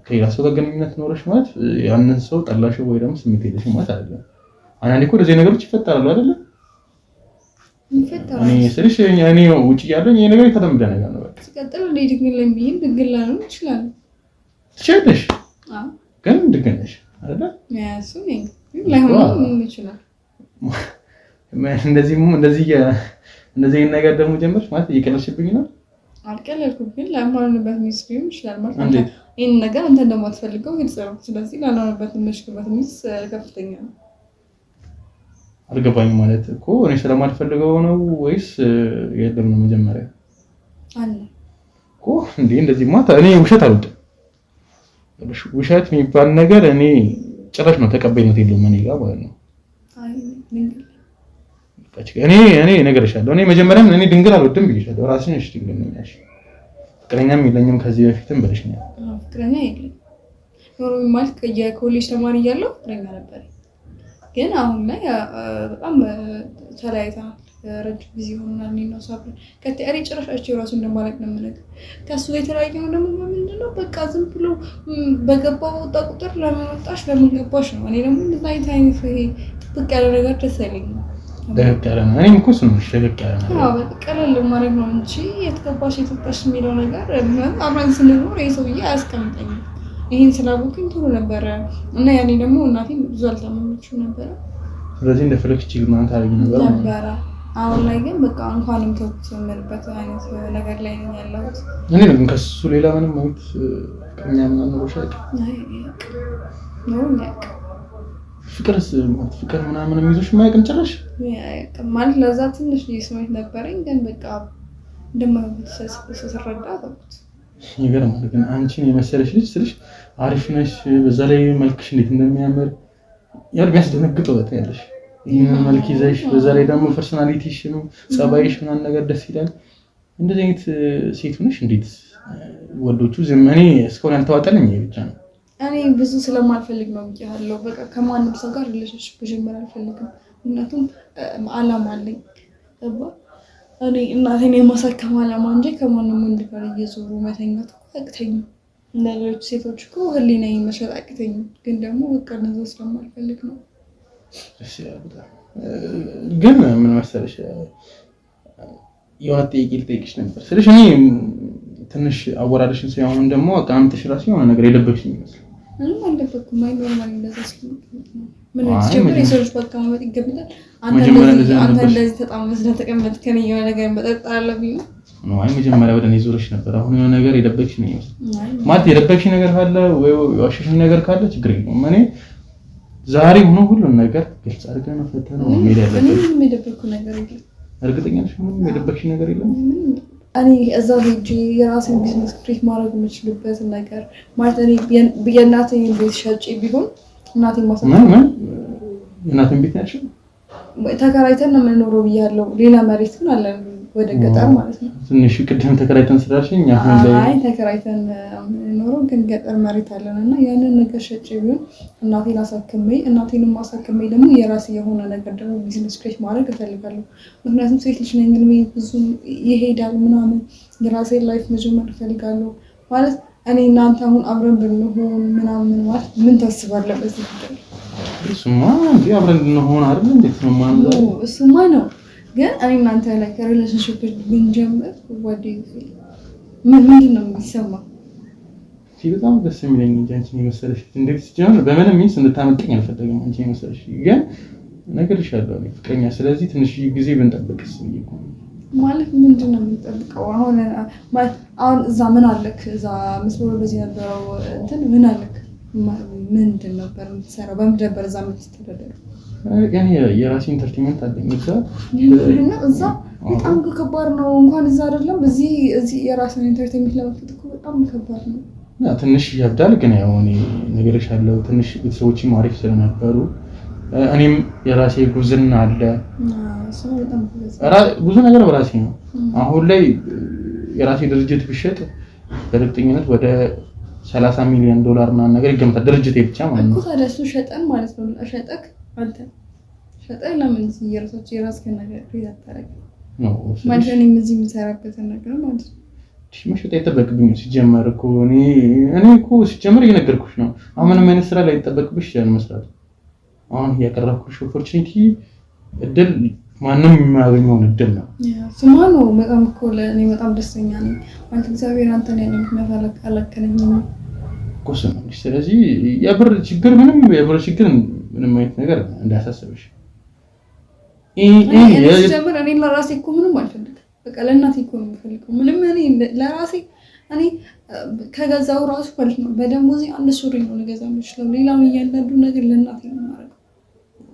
ከሌላ ሰው ጋር ግንኙነት ኖረሽ ማለት ያንን ሰው ጠላሽ ወይ ደግሞ ስሜት የለሽም ማለት አይደለም። አንዳንዴ እኮ እንደዚህ ነገሮች ይፈጠራሉ አይደል? እኔ ስልሽ እኔ ውጪ ያለኝ ይሄ ነገር የተለመደ ነገር ነው። በቃ
ሲቀጥል እንደ ድግል ላይ ቢይም ድግል ላይ ነው ይችላል
ትችላለሽ። ግን ድግል ነሽ አይደል?
ያሱ ላይሆን ይችላል።
እንደዚህ ነገር ደግሞ ጀመርሽ ማለት እየቀለድሽብኝ ነው።
አልቀለድኩም፣ ግን ላይሆንበት ሚስ ቢሆን ይችላል ማለት ነው። ይሄን ነገር አንተ እንደማትፈልገው ግልጽ ነው። ስለዚህ ላልሆነበት ምሽክበት ሚስ ከፍተኛ ነው።
አልገባኝ ማለት እኮ እኔ ስለማልፈልገው ነው ወይስ የለም ነው? መጀመሪያ
አለ
እኮ እንዴ እንደዚህ ማለት እኔ ውሸት አልወድም። ውሸት የሚባል ነገር እኔ ጭራሽ ነው ተቀባይነት የለውም እኔ ጋር ማለት ነው። እኔ እነግርሻለሁ እኔ መጀመሪያም እኔ ድንግል አልወድም ብዬሻለሁ። ራስሽ ነሽ ድንግል ነኝ ያልሽ። ፍቅረኛም የለኝም ከዚህ በፊትም ብለሽኛል።
ፍቅረኛ የለኝም ኖርማል ማለት የኮሌጅ ተማሪ እያለሁ ፍቅረኛ ነበር፣ ግን አሁን ላይ በጣም ተለያይተናል። ረጅም ጊዜ ሆኖናል። እኔ ነው ሳብረ ከተሪ ጭራሻቸው ራሱ እንደማለት ነው የምነግርህ። ከሱ የተለያየው ደግሞ ምንድነው በቃ ዝም ብሎ በገባው ወጣ ቁጥር ለምን ወጣሽ ለምን ገባሽ ነው። እኔ ደግሞ እንደዛ አይነት ይሄ ጥብቅ ያለ ነገር ደስ አይለኝም።
ደግ ያለ ነው። እኔም እኮ ስንሽ ደግ ያለ ነው።
አዎ በቃ ቀለል ማለት ነው እንጂ የተገባሽ የተወጣሽ የሚለው ነገር አብረን ስንኖር ይሄ ሰውዬ አያስቀምጠኝም። ይሄን ስላወቅኝ ቶሎ ነበረ እና ያኔ ደግሞ እናቴ ብዙ አልታመመችም ነበረ።
ስለዚህ እንደፈለግሽ ችግር ማለት አድርጊ ነበረ።
አሁን ላይ ግን በቃ እንኳንም ተውኩት የምልበት አይነት ነገር ላይ ነኝ ያለሁት።
እኔ ግን ከሱ ሌላ ምንም ማለት ፍቅረኛ ምናምን ነው ሻቅ ፍቅር ምናምን የሚይዞሽ የማያውቅም ጭራሽ
ማለት ለዛ ትንሽ ስሜት ነበረኝ፣ ግን በቃ እንደማይሆን ስረዳ ተውኩት።
ይገርማል። ግን አንቺን የመሰለሽ ልጅ ስልሽ አሪፍ ነሽ፣ በዛ ላይ መልክሽ እንዴት እንደሚያምር ያል ቢያስደነግጠው ያለሽ ይሄን መልክ ይዘሽ በዛ ላይ ደግሞ ፐርሰናሊቲሽ ነው ጸባይሽ ምናምን ነገር ደስ ይላል። እንደዚህ አይነት ሴት ነሽ እንዴት ወንዶቹ እኔ እስካሁን ያልተዋጠልኝ ይሄ ብቻ ነው።
እኔ ብዙ ስለማልፈልግ ነው ብያለሁ። በቃ ከማንም ሰው ጋር ሪሌሽንሺፕ መጀመር አልፈልግም። ምክንያቱም አላማ አለኝ። እኔ እናቴን የማሳከም አላማ እንጂ ከማንም ወንድ ጋር እየዞሩ መተኛት እኮ አያቅተኝም። እንደ ሌሎች ሴቶች እኮ ህሊናዬን መሸጥ አያቅተኝም። ግን ደግሞ በቃ እነዛ ስለማልፈልግ ነው።
ግን ምን መሰለሽ የሆነ ጥያቄ ልጠይቅሽ ነበር ስልሽ እኔ ትንሽ አወራረሽን ሳይሆን ደግሞ አቃምጥሽ ራሱ የሆነ ነገር የደበቅሽኝ ይመስላል።
ምንም አልደበቅኩም። አይ ኖርማል እንደዛ ስለምትመጥ ነው። ምን ትጀምር የሰዎች በአቀማመጥ ይገምታል። አንተ እንደዚህ ተጣመስ ተቀመጥክ ከኔ የሆነ ነገር መጠርጠር አለብኝ ነው።
አይ መጀመሪያ ወደ እኔ ዞርሽ ነበር። አሁን የሆነ ነገር የደበቅሽኝ ይመስላል። ማለት የደበቅሽኝ ነገር ካለ ወይ ዋሽሽኝ ነገር ካለ ችግር የለውም። እኔ ዛሬ ሆኖ ሁሉን ነገር ግልጽ አድርገን ነው ፈተነው ሜዳ ያለበት።
ምንም የደበቅኩ ነገር የለም።
እርግጠኛ ነሽ? ምንም የደበቅሽኝ ነገር የለም?
እኔ እዛ ሄጄ የራሴን ቢዝነስ ክሬት ማድረግ የምችልበት ነገር ማለት እኔ የእናቴን ቤት ሸጬ ቢሆን እናቴን
ማሳደግ እናቴን ቤት ያልሽው
ተከራይተን ነው የምንኖረው ብያለሁ። ሌላ መሬት ግን አለ ወደ ገጠር ማለት ነው።
ትንሽ ቅድም ተከራይተን ስላልሽኝ አሁን ላይ
አይ ተከራይተን የምንኖረው ግን ገጠር መሬት አለን እና ያንን ነገር ሸጬ ቢሆን እናቴን አሳክሜ ደግሞ የራሴ የሆነ ነገር ደግሞ ቢዝነስ ክሬት ማድረግ እፈልጋለሁ። ምክንያቱም ሴት ልጅ ነኝ ግን ብዙ ይሄዳል ምናምን የራሴን ላይፍ መጀመር እፈልጋለሁ። ማለት እኔ እናንተ አሁን አብረን ብንሆን ምናምን ማለት ምን ታስባለህ በዚህ ጉዳይ?
እሱማ አብረን ብንሆን አይደል እንዴት ነው ማለት ነው?
እሱማ ነው ግን እኔ እናንተ ላይ ከሪሌሽንሺፕ ብንጀምር ምንድን ነው የሚሰማው?
በጣም ደስ የሚለኝ እንጂ አንቺን የመሰለሽ እንዴት ሲጀምር በምንም ሚንስ እንድታመልጠኝ አልፈለግም። አንቺን የመሰለሽ ግን እነግርሻለሁ እኔ ፍቅረኛ፣ ስለዚህ ትንሽ ጊዜ ብንጠብቅስ ብዬ እኮ
ማለት ምንድን ነው የምንጠብቀው? አሁን እዛ ምን አለክ? እዛ ምስሎ በዚህ ነበረው እንትን ምን አለክ? ምንድን ነበር የምትሰራው? በምንድን ነበር እዛ የምትተዳደረው?
ያኔ የራሴ ኢንተርቴይንመንት አለኝ
እዛ በጣም ከባድ ነው። እንኳን እዛ አይደለም እዚህ የራስን ኢንተርቴይንመንት ለመፍጠር እኮ በጣም ከባድ ነው።
ትንሽ ያብዳል። ግን ያው እኔ ነገርሻለሁ ትንሽ ቤተሰቦችም አሪፍ ስለነበሩ እኔም የራሴ ጉዝና አለ ብዙ ነገር በራሴ ነው። አሁን ላይ የራሴ ድርጅት ብሸጥ በእርግጠኝነት ወደ $30 ሚሊዮን ምናምን ነገር ይገምታል። ድርጅቴ ብቻ ማለት ነው።
ታዲያ እሱ ሸጠን ማለት ነው። ሸጠክ አንተ ሸጠን ለምን የራስህን ነገር ያታረግ
ነው
ማለት ነው። እዚህ የምሰራበትን ነገር ማለት ነው።
መሸጥ አይጠበቅብኝም ሲጀመር እኮ እኔ እኮ ሲጀመር እየነገርኩሽ ነው። አሁን ምንም አይነት ስራ ላይ አይጠበቅብሽ ይችላል መስራት። አሁን ያቀረብኩሽ ኦፖርቹኒቲ እድል ማንም የሚያገኘውን እድል ነው።
ስማ ነው በጣም እኮ ለእኔ በጣም ደስተኛ ነኝ ማለት እግዚአብሔር አንተን ያለ ምክንያት አላከለኝም
እኮ ነው። ስለዚህ የብር ችግር ምንም አይነት ነገር እንዳያሳስብሽ።
እኔ ለራሴ እኮ ምንም አልፈልግም። በቃ ለእናቴ እኮ ነው የምፈልገው። ምንም እኔ ለራሴ እኔ ከገዛው ራሱ ማለት ነው በደሞዜ አንድ ሱሪ ነው ልገዛ የምችለው። ሌላው እያንዳንዱ ነገር ለእናቴ ነው የማደርገው።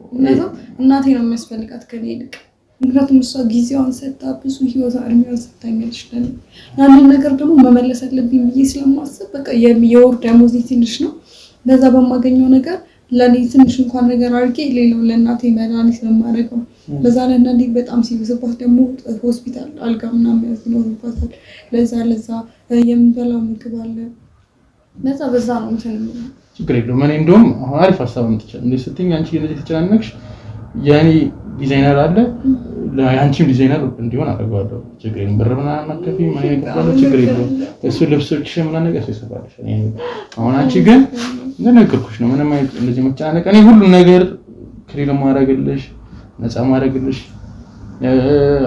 ምክንያቱም እናቴ ነው የሚያስፈልጋት ከኔ ይልቅ። ምክንያቱም እሷ ጊዜዋን ሰጣ ብዙ ህይወት አርሚያን ሰጣኛለች ለኔ። ያንን ነገር ደግሞ መመለስ አለብኝ ብዬ ስለማስብ በቃ የወር ደሞዜ ትንሽ ነው። በዛ በማገኘው ነገር ለኔ ትንሽ እንኳን ነገር አድርጌ ሌላው ለእናቴ መድኃኒት ነው የማደርገው። በዛ ላይ እናቴ በጣም ሲብስባት ደግሞ ሆስፒታል አልጋ ምናምን ያስኖርባታል። ለዛ የምንበላው ምግብ አለ በዛ ነው እንትን
ችግር የለውም። እኔ እንደውም አሪፍ ሀሳብ ነው እንዴ ስትኝ አንቺ እንደዚህ ተጨናነቅሽ የኔ ዲዛይነር አለ ለአንቺም ዲዛይነር እንዲሆን አደርጋለሁ። ችግር የለም። ብር ምናምን መከፊ ማይነቅ ካለ ችግር የለውም። እሱ ልብሶች ምናምን ነገር ይሰፋልሽ። አሁን አንቺ ግን እንደነገርኩሽ ነው ምንም አይነት እንደዚህ መጨናነቅ እኔ ሁሉ ነገር ክሊር ማድረግልሽ ነፃ ማድረግልሽ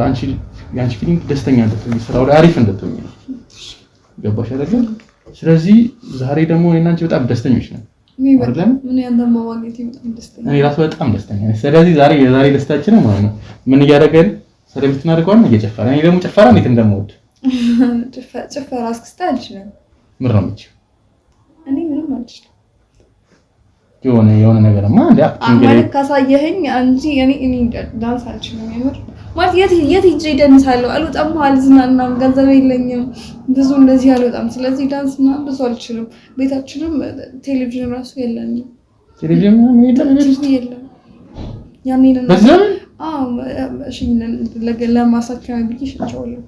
አንቺ ያንቺ ፊሊንግ ደስተኛ እንድትሆኚ ስራው ላይ አሪፍ እንድትሆኚ ገባሽ አይደል? ስለዚህ ዛሬ ደግሞ እኔና አንቺ በጣም ደስተኞች ነን አይደል?
ምን ያንተም ማግኘት በጣም ደስተኛ
እኔ ራሱ በጣም ደስተኛ ነኝ። ስለዚህ የዛሬ ደስታችን ነው ማለት ነው ምን እያደረገን ሰለብት እናደርገዋለን እየጨፈረ እኔ ደግሞ ጨፈራ እንዴት እንደምወድ
ጨፈራ አስክስታ አልችልም።
ምን ነው የምትችይው?
እኔ ምንም አልችልም።
የሆነ ነገርማ እንደ አክቲንግ
ማለት ካሳየኸኝ እንጂ እኔ ዳንስ አልችልም። የምር ማለት የት ሂጅ ደንሳለሁ አልወጣም አልዝናናም ገንዘብ የለኝም ብዙ እንደዚህ አልወጣም። ስለዚህ ዳንስ ምናምን ብዙ አልችልም። ቤታችንም ቴሌቪዥን ራሱ የለኝም።
ቴሌቪዥን
የለም ያኔ ነው እሺ ለማሳከም ብዬ ሽጫለሁ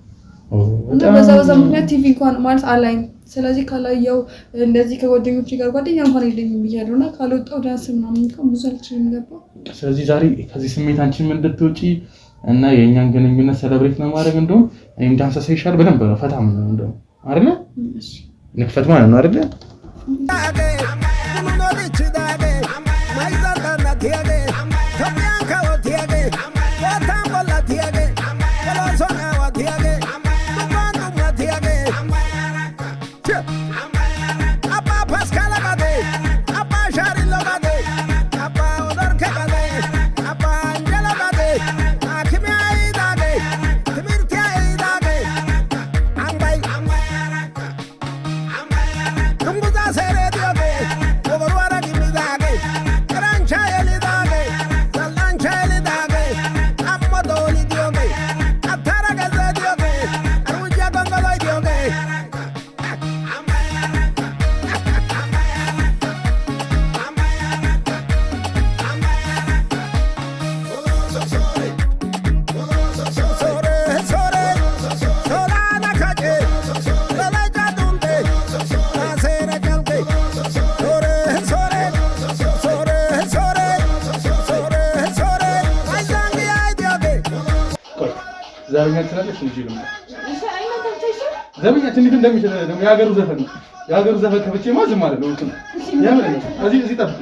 እና በዛ ምክንያት ቲቪ እንኳን ማለት አላይም። ስለዚህ ካላየው እንደዚህ ከጓደኞቼ ጋር ጓደኛ እንኳን የለኝም ብያለሁ እና ካልወጣው ዳንስ ምናምን እንኳን ብዙ አልችልም ገባ።
ስለዚህ ዛሬ ከዚህ ስሜት አንቺን ምን እንድትወጪ እና የእኛን ግንኙነት ሰለብሬት ነው ማድረግ እንደውም እኔም ዳንስ ሳይሻል በደንብ ነው ፈታም ነው እንደውም አይደለ ንክፈት ማለት ነው አይደለ ዘበኛ ትላለች እንጂ ነው ዘበኛ ትንሽ እንደሚችል ነው የሀገሩ ዘፈን ከብቼ ማዝ ማለት ነው እንትን ያምር ነው እዚህ ጠብቂ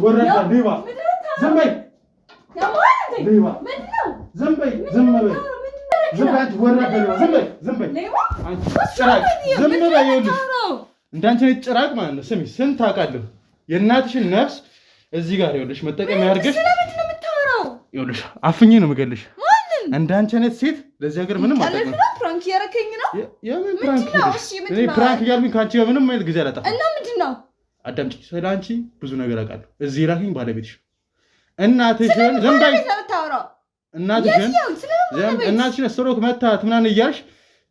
ወረዳ ሌባ ዝም በይ ሌባ ዝም በይ ዝም በይ ዝም በይ ወረዳ ሌባ ዝም በይ አንቺ ጭራቅ ዝም በይ ይኸውልሽ እንዳንቺ ነው ጭራቅ ማለት ነው ስሚ ስንት አውቃለሁ የእናትሽን ነፍስ እዚህ ጋር ይኸውልሽ መጠቀም ያርገሽ
ስለምንድን ነው የምታወራው
ይኸውልሽ አፍኜ ነው የምገልሽ እንዳንቺ አይነት ሴት ለዚህ ሀገር ምንም አጠቅም
ፕራንክ ያረከኝ ነው
የምን ፕራንክ እኔ ፕራንክ እያልኩኝ ከአንቺ ጋር ምንም አይል ጊዜ አላጠፋም
እና ምንድን ነው
አዳምጪኝ ስለ አንቺ ብዙ ነገር አውቃለሁ እዚህ ላኪኝ ባለቤትሽ እናትሽን ዝም በይ እናትሽን ስትሮክ መታት ምናምን እያልሽ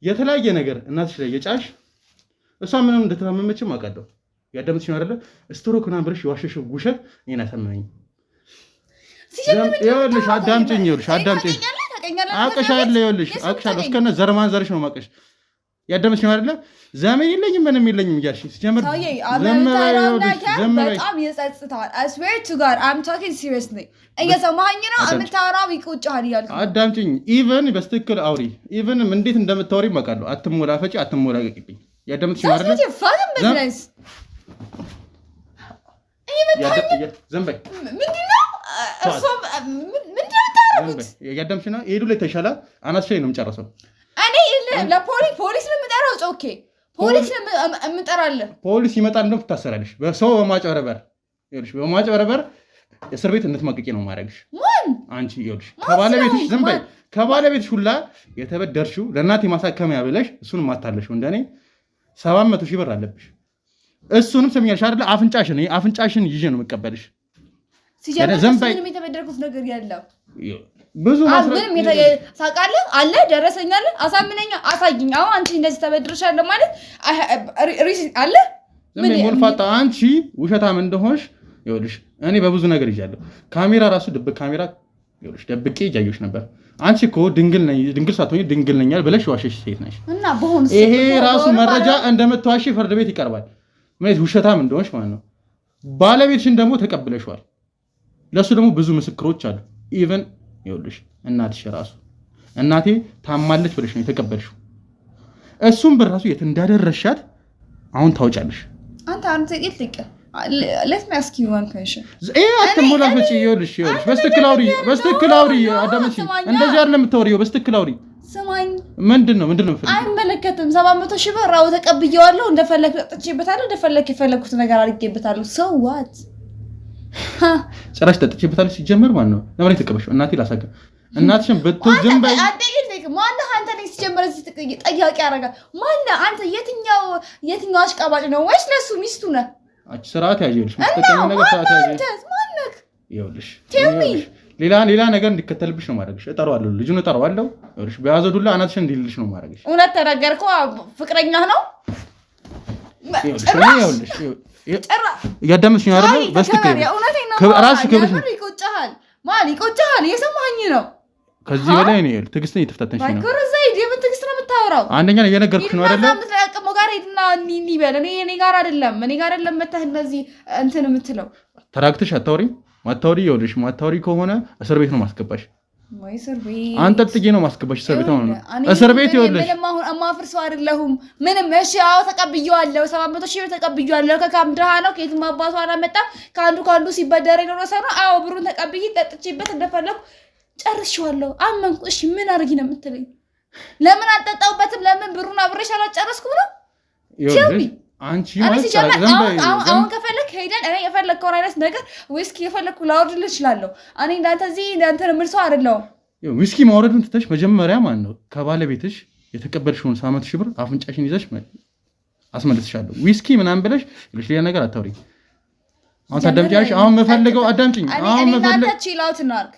የተለያየ ነገር እናትሽ ላይ የጫሽ እሷ ምንም እንደተታመመችም አውቃለሁ ያዳምጥሽ ነው አይደለ ስትሮክ ምናምን ብለሽ የዋሸሽው ውሸት እኔን አሳመመኝ ይኸውልሽ አዳምጪኝ አቅሻለሁ ይኸውልሽ አቅሻለሁ እስከነ ዘርማን ዘርሽ ነው ማቀሽ ያዳምጥሽ ነው አይደለ ዘመን የለኝም ምንም የለኝም እያልሽ ሲጀምር
በጣም ይጸጽታል I swear to God I'm talking seriously እየሰማኸኝ ነው የምታወራው ይቆጭሃል እያልኩ
አዳምጪኝ ኢቨን በስትክክል አውሪ ኢቨን እንዴት እንደምታወሪ ማውቃለሁ አትሞላፈጪ አትሞላቀቂኝ ያዳምጥሽ ነው አይደለ ዘንበይ ምንድነው እሱም ምንድነው ታረጉት ያዳምጥሽ ነው ሄዱ ላይ ተሻለ አናትሽ ነው የምጨርሰው
እኔ ለፖሊስ ነው የምጠራው ኦኬ ፖሊስ የምጠራለህ
ፖሊስ ይመጣል እንደው ትታሰራለሽ በሰው በማጭበርበር ይኸውልሽ በማጭበርበር እስር ቤት እንድትማቅቂ ነው ማድረግሽ
ማን
አንቺ ይኸውልሽ ከባለቤትሽ ዝም በይ ከባለቤትሽ ሁላ የተበደርሽው ለእናቴ ማሳከሚያ ብለሽ እሱንም ማታለሽው እንደኔ 700,000 ብር አለብሽ እሱንም ሰምኛልሽ አይደል አፍንጫሽን ይዤ ነው የምቀበልሽ
ሲጀምር ምንም የተበደርኩት ነገር ያለው
ብዙ
ምንም ሳቃለህ አለ ደረሰኛለ አሳምነኛ አሳይኝ አሁን አንቺ እንደዚህ ተበድርሻለሁ ማለት አለ
ምን ሞልፋታ አንቺ ውሸታም እንደሆንሽ ይኸውልሽ እኔ በብዙ ነገር ይዣለሁ ካሜራ ራሱ ድብቅ ካሜራ ይኸውልሽ ደብቄ ይያዩሽ ነበር አንቺ እኮ ድንግል ሳትሆኚ ድንግል ነኛል ብለሽ ዋሸሽ ሴት ነሽ
እና በሆነ
ይሄ ራሱ መረጃ እንደምትዋሺ ፍርድ ቤት ይቀርባል ማለት ውሸታም እንደሆንሽ ማለት ነው ባለቤትሽን ደግሞ ተቀብለሽዋል ለሱ ደግሞ ብዙ ምስክሮች አሉ ኢቭን ይኸውልሽ እናትሽ ራሱ እናቴ ታማለች ብለሽ ነው የተቀበልሽው እሱም በራሱ የት እንዳደረሻት አሁን ታውጫለሽ
አንተ ይልቅ let me ask you one question
አትሞላፈጪ ይኸውልሽ በስትክክል አውሪ አዳምጪ እንደዚህ አይደለም የምታወሪው በስትክክል አውሪ
ስማኝ
ምንድነው
አይመለከትም 700,000 ብር አው ተቀብየዋለሁ እንደፈለክ ጠጥቼበታለሁ እንደፈለክ የፈለኩት ነገር አድርጌበታለሁ so what
ጭራሽ ጠጥቼበታለሁ ሲጀመር ማን ነው ለምን ተቀበልሽው እናቴ ላሳገ እናትሽን በትዝም በይ
ማን አንተ ነህ ሲጀመር እዚህ ጠያቂ ያረጋ ማን አንተ የትኛው አሽቃባጭ ነው ወይስ ለሱ ሚስቱ ነህ
አጭ ስርዓት ያዥልሽ መስተቀኛ ነገር ስርዓት ያዥልሽ
ማንክ
ይኸውልሽ ሌላ ነገር እንዲከተልብሽ ነው ማድረግሽ እጠራዋለሁ ልጁን እጠራዋለሁ ይኸውልሽ በያዘዱላ እናትሽን እንዲልልሽ ነው ማድረግሽ
እውነት ተናገርከው ፍቅረኛህ ነው
ይኸውልሽ ያዳምጥሽ ነው አይደል በስትክክል ራስሽ ክብርሽ ነው
ይቆጭሃል የሰማኸኝ ነው
ከዚህ በላይ ነው ትዕግስትን እየተፈታተንሽ ነው
ማይኮረዛይድ የምን ትዕግስት ነው የምታወራው
አንደኛ ነው እየነገርኩሽ ነው አይደል
ምትላቀሙ ጋር ሄድና እንዲበል እኔ ጋር አይደለም መተህ እንደዚህ እንትን የምትለው
ተራክተሽ ማታወሪ ይኸውልሽ ማታወሪ ከሆነ እስር ቤት ነው ማስገባሽ
ወይ እስር ቤት
አንተ ጥቂ ነው ማስገባሽ እስር ቤት ነው እስር ቤት ይኸውልሽ
ምንም አሁን አማፍርሰው አይደለሁም ምንም እሺ አዎ ተቀብየዋለሁ 700,000 ብር ተቀብየዋለሁ ከካምድሃ ነው ከየትም አባቷ አላመጣም ከአንዱ ሲበደር ነው አዎ ብሩን ተቀብዬ ጠጥቼበት እንደፈለኩ ጨርሼዋለሁ አመንኩ እሺ ምን አድርጊ ነው የምትለኝ ለምን አልጠጣውበትም ለምን ብሩን አብሬሽ አላጨረስኩም ነው
ይኸውልሽ አንቺ ማለት
አሁን ከፈለክ ሄደን እኔ የፈለከውን አይነት ነገር ዊስኪ የፈለኩ ላወርድልህ እችላለሁ እኔ እንዳንተ ምርሰው አይደለሁም
ዊስኪ ማውረዱን ትተሽ መጀመሪያ ማን ነው ከባለቤትሽ የተቀበልሽውን 700,000 ብር አፍንጫሽን ይዘሽ አስመልስሻለሁ ዊስኪ ምናምን ብለሽ ሌላ ነገር አታውሪ አሁን ታዳምጪያለሽ አሁን መፈልገው አዳምጪኝ አሁን መፈልገው
ቺላውት እናርክ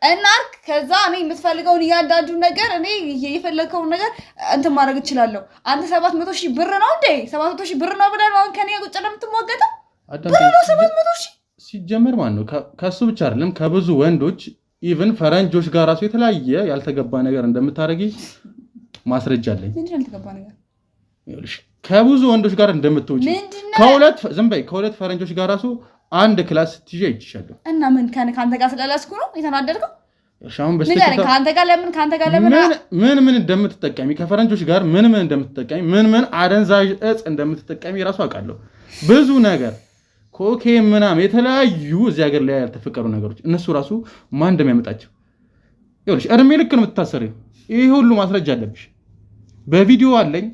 እናርክ ከዛ እኔ የምትፈልገውን እያንዳንዱ ነገር እኔ የፈለከውን ነገር እንትን ማድረግ እችላለሁ አንተ 700,000 ብር ነው እንዴ 700,000 ብር ነው ብለህ ነው ከኔ ቁጭ ለምትሞገተው ብር ነው 700,000
ሲጀመር ማን ነው ከሱ ብቻ አይደለም ከብዙ ወንዶች ኢቭን ፈረንጆች ጋር ራሱ የተለያየ ያልተገባ ነገር እንደምታረጊ ማስረጃ አለኝ
ምንድን ነው ያልተገባ ነገር
ይኸውልሽ ከብዙ ወንዶች ጋር እንደምትውጪ ከሁለት ፈረንጆች ጋር ራሱ አንድ ክላስ ትይዤ ይችላል
እና ምን ካንተ ጋር ስለላስኩ ነው የተናደድከው
ሻውን በስተቀር
ካንተ ጋር ለምን
ምን እንደምትጠቀሚ ከፈረንጆች ጋር ምን እንደምትጠቀሚ ምን አደንዛዥ እጽ እንደምትጠቀሚ ራሱ አውቃለሁ ብዙ ነገር ኮኬን ምናምን የተለያዩ እዚህ ሀገር ላይ ያልተፈቀዱ ነገሮች እነሱ ራሱ ማን እንደሚያመጣቸው ይኸውልሽ፣ እድሜ ልክ ነው የምትታሰሪው። ይሄ ሁሉ ማስረጃ አለብሽ። በቪዲዮ አለኝ።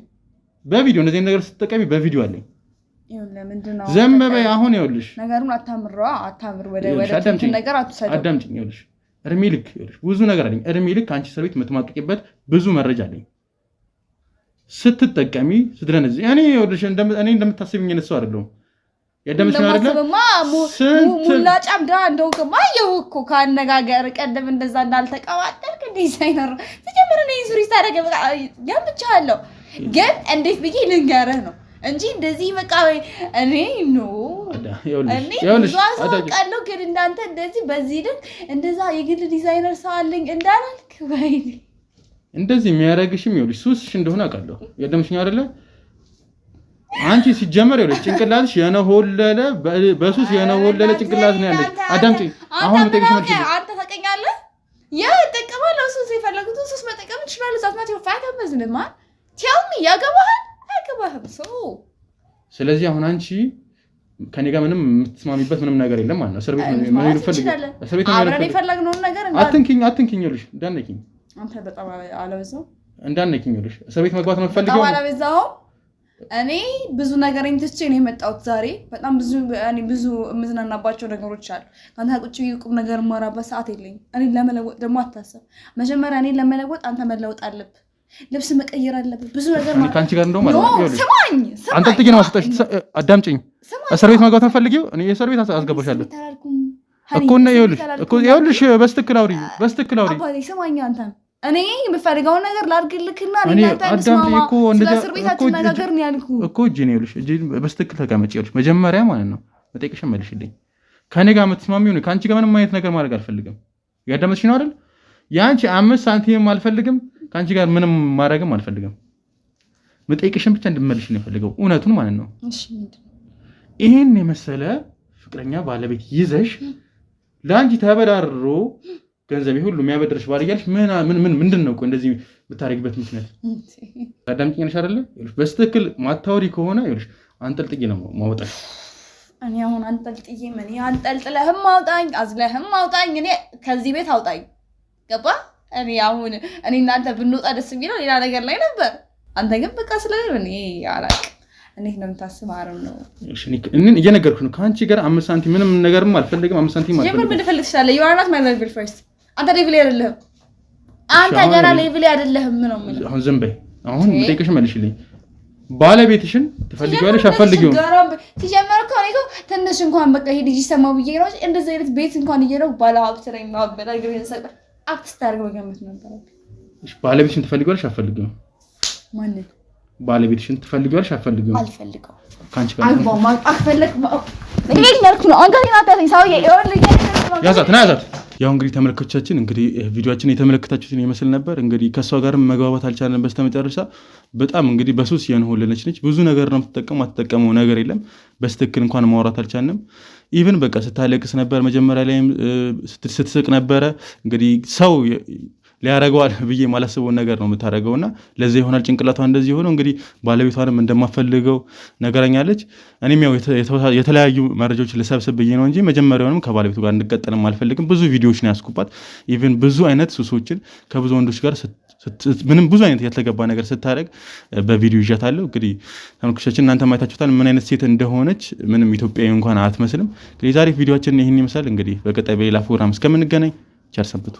በቪዲዮ እንደዚህ ነገር ስትጠቀሚ በቪዲዮ አለኝ። ዝም በይ። አሁን ይኸውልሽ
ነገሩን አታምር ወደ ነገር አትሰደው።
አዳምጪኝ። ይኸውልሽ እድሜ ልክ ይኸውልሽ ብዙ ነገር አለኝ። እድሜ ልክ አንቺ እስር ቤት የምትማቅቂበት ብዙ መረጃ አለኝ። ስትጠቀሚ ስትለነዚህ እኔ ይኸውልሽ እኔ እንደምታስቢኝ እነሱ አይደለሁም። ያደምሽ ነው አይደል?
ሙላጫም ዳ እንደው ከማየው እኮ ካነጋገር ቀደም እንደዛ እንዳልተቀባጠርክ ዲዛይነር ተጀመረ ነው ሱሪ ታደርገ በቃ ያምቻለሁ። ግን እንዴት ብዬ ልንገርህ ነው እንጂ እንደዚህ በቃ እኔ ነው ይኸውልሽ አውቃለሁ። ግን እንዳንተ እንደዚህ በዚህ ልክ እንደዛ የግል ዲዛይነር ሰው አለኝ እንዳላልክ ወይ
እንደዚህ የሚያረግሽም ይኸውልሽ ሱስሽ እንደሆነ አውቃለሁ። ያደምሽ ነው አይደል? አንቺ ሲጀመር ይኸውልሽ ጭንቅላትሽ የነሆለለ በሱስ የነሆለለ ጭንቅላት ነው ያለሽ። አዳምጪኝ። አሁን ተጠቅሽ ማለት
አንተ ታውቀኛለህ። ተጠቀማለህ። ሱስ የፈለጉት ሱስ መጠቀም ትችላለህ። ዛትማት ይፋታ መዝንማ ቴልሚ ያገባሃል አይገባህም።
ስለዚህ አሁን አንቺ ከኔ ጋር ምንም የምትስማሚበት ምንም ነገር የለም ማለት ነው። እስር ቤት ምን ይፈልግ እስር ቤት
አብረን የፈለግነውን ነገር
አትንኪኝ ይኸውልሽ እንዳነኪኝ
አንተ በጣም አለበዛው
እንዳነኪኝ ይኸውልሽ እስር ቤት መግባት ነው ፈልገው
በጣም አለበዛው። እኔ ብዙ ነገር እንትቼ ነው የመጣሁት ዛሬ። በጣም ብዙ የምዝናናባቸው ነገሮች አሉ። አንተ ቁጭ ቁም ነገር ማራበት ሰዓት የለኝም። እኔ ለመለወጥ ደግሞ አታሰብ። መጀመሪያ እኔ ለመለወጥ አንተ መለወጥ አለብህ። ልብስ መቀየር አለብህ። ብዙ ነገር ማለት
ካንቺ ጋር እንደው ማለት ነው።
ስማኝ
አንተ ጥቂት ነው አስጠሽ አዳምጪኝ። እስር ቤት መግባት ፈልጊው እኔ እስር ቤት አስገባሻለሁ እኮ ነው። ይኸውልሽ በስትክክል አውሪ
አባቴ ስማኝ። አንተ እኔ የምፈልገውን ነገር ላድርግልክና
እኔ አዳምጪኝ እኮ
እንደዛ እስር ቤታችን ነገር ነው ያልኩህ
እኮ እጄ ነው። ይኸውልሽ እጄ በስትክክል ተቀመጪ። ይኸውልሽ መጀመሪያ ማለት ነው መጠየቅሽን መልሽልኝ። ከኔ ጋር የምትስማሚው ነው። ካንቺ ጋር ምንም አይነት ነገር ማድረግ አልፈልግም። ያዳመጥሽ ነው አይደል? ያንቺ 5 ሳንቲም አልፈልግም። ካንቺ ጋር ምንም ማድረግም አልፈልግም። መጠየቅሽን ብቻ እንድትመልሽ ነው የፈለገው እውነቱን ማለት ነው።
እሺ
ይሄን የመሰለ ፍቅረኛ ባለቤት ይዘሽ ለአንቺ ተበዳርሮ ገንዘብ ሁሉ የሚያበድርሽ ባል እያልሽ ምንድን ነው እንደዚህ የምታደርጊበት ምክንያት? ታዳምጪኛለሽ አይደለ? በስትክክል ማታወሪ ከሆነ ይኸውልሽ አንጠልጥዬ ነው ማውጣሽ።
እኔ አሁን አንጠልጥለህም አውጣኝ፣ አዝለህም አውጣኝ፣ እኔ ከዚህ ቤት አውጣኝ። ገባ? እኔ አሁን እናንተ ብንወጣ ደስ የሚለው ሌላ ነገር ላይ ነበር። አንተ ግን በቃ ስለዚህ እኔ አላውቅም። እንዴት ነው የምታስበው? አረም ነው
እየነገርኩሽ ነው። ከአንቺ ጋር 5 ሳንቲም ምንም ነገርም አልፈልግም። 5 ሳንቲም አልፈልግም።
ምን ልፈልግ ትችላለህ? you are not my level first። አንተ ሌቭል አይደለህም። አንተ ገና ሌቭል አይደለህም ነው ምን?
አሁን ዝም በይ። አሁን የምጠይቅሽ መልሽልኝ። ባለቤትሽን ትፈልጊዋለሽ አትፈልጊውም?
ሲጀመር እኮ እኔ ትንሽ እንኳን በቃ ይሄ ልጅ ሰማው ብዬ ነው እንደዚህ አይነት ቤት እንኳን እየለው ባለሀብት ነኝ ነው በላገር ይሰጣ አክስት አድርገው ገምት ነበር።
እሺ ባለቤትሽን ትፈልጊዋለሽ አትፈልጊውም?
ማን
ባለቤትሽን ትፈልጊዋለሽ አትፈልጊውም?
አልፈልገው።
ካንቺ ጋር
አትፈልግ ለምን ያልኩ ነው አንጋሪ ናታኝ ሳውዬ ይወልኝ
ያዛት ና ያዛት። ያው እንግዲህ ተመልካቾቻችን እንግዲህ ቪዲዮአችን የተመለከታችሁትን ይመስል ነበር። እንግዲህ ከሷ ጋርም መግባባት አልቻለን በስተመጨረሻ። በጣም እንግዲህ በሱስ የሆነች ነች። ብዙ ነገር ነው የምትጠቀመው፣ አትጠቀመው ነገር የለም። በስትክክል እንኳን ማውራት አልቻልንም። ኢቭን በቃ ስታለቅስ ነበር፣ መጀመሪያ ላይም ስትስቅ ነበረ። እንግዲህ ሰው ሊያረገዋል ብዬ ማላስበውን ነገር ነው የምታደርገውና ለዚህ ይሆናል ጭንቅላቷ እንደዚህ ሆኖ እንግዲህ ባለቤቷንም እንደማፈልገው ነገረኛለች። እኔም ያው የተለያዩ መረጃዎች ልሰብስብ ብዬ ነው እንጂ መጀመሪያውንም ከባለቤቱ ጋር እንድቀጥልም አልፈልግም። ብዙ ቪዲዮዎች ነው ያስኩባት። ኢቭን ብዙ አይነት ሱሶችን ከብዙ ወንዶች ጋር ምንም ብዙ አይነት ያልተገባ ነገር ስታደርግ በቪዲዮ ይዣታለሁ። እንግዲህ ተመልካቾቻችን እናንተ ማየታችሁታል ምን አይነት ሴት እንደሆነች። ምንም ኢትዮጵያዊ እንኳን አትመስልም። እንግዲህ ዛሬ ቪዲዮአችን ይህን ይመስላል። እንግዲህ በቀጣይ በሌላ ፕሮግራም እስከምንገናኝ ቸር ሰንብቱ።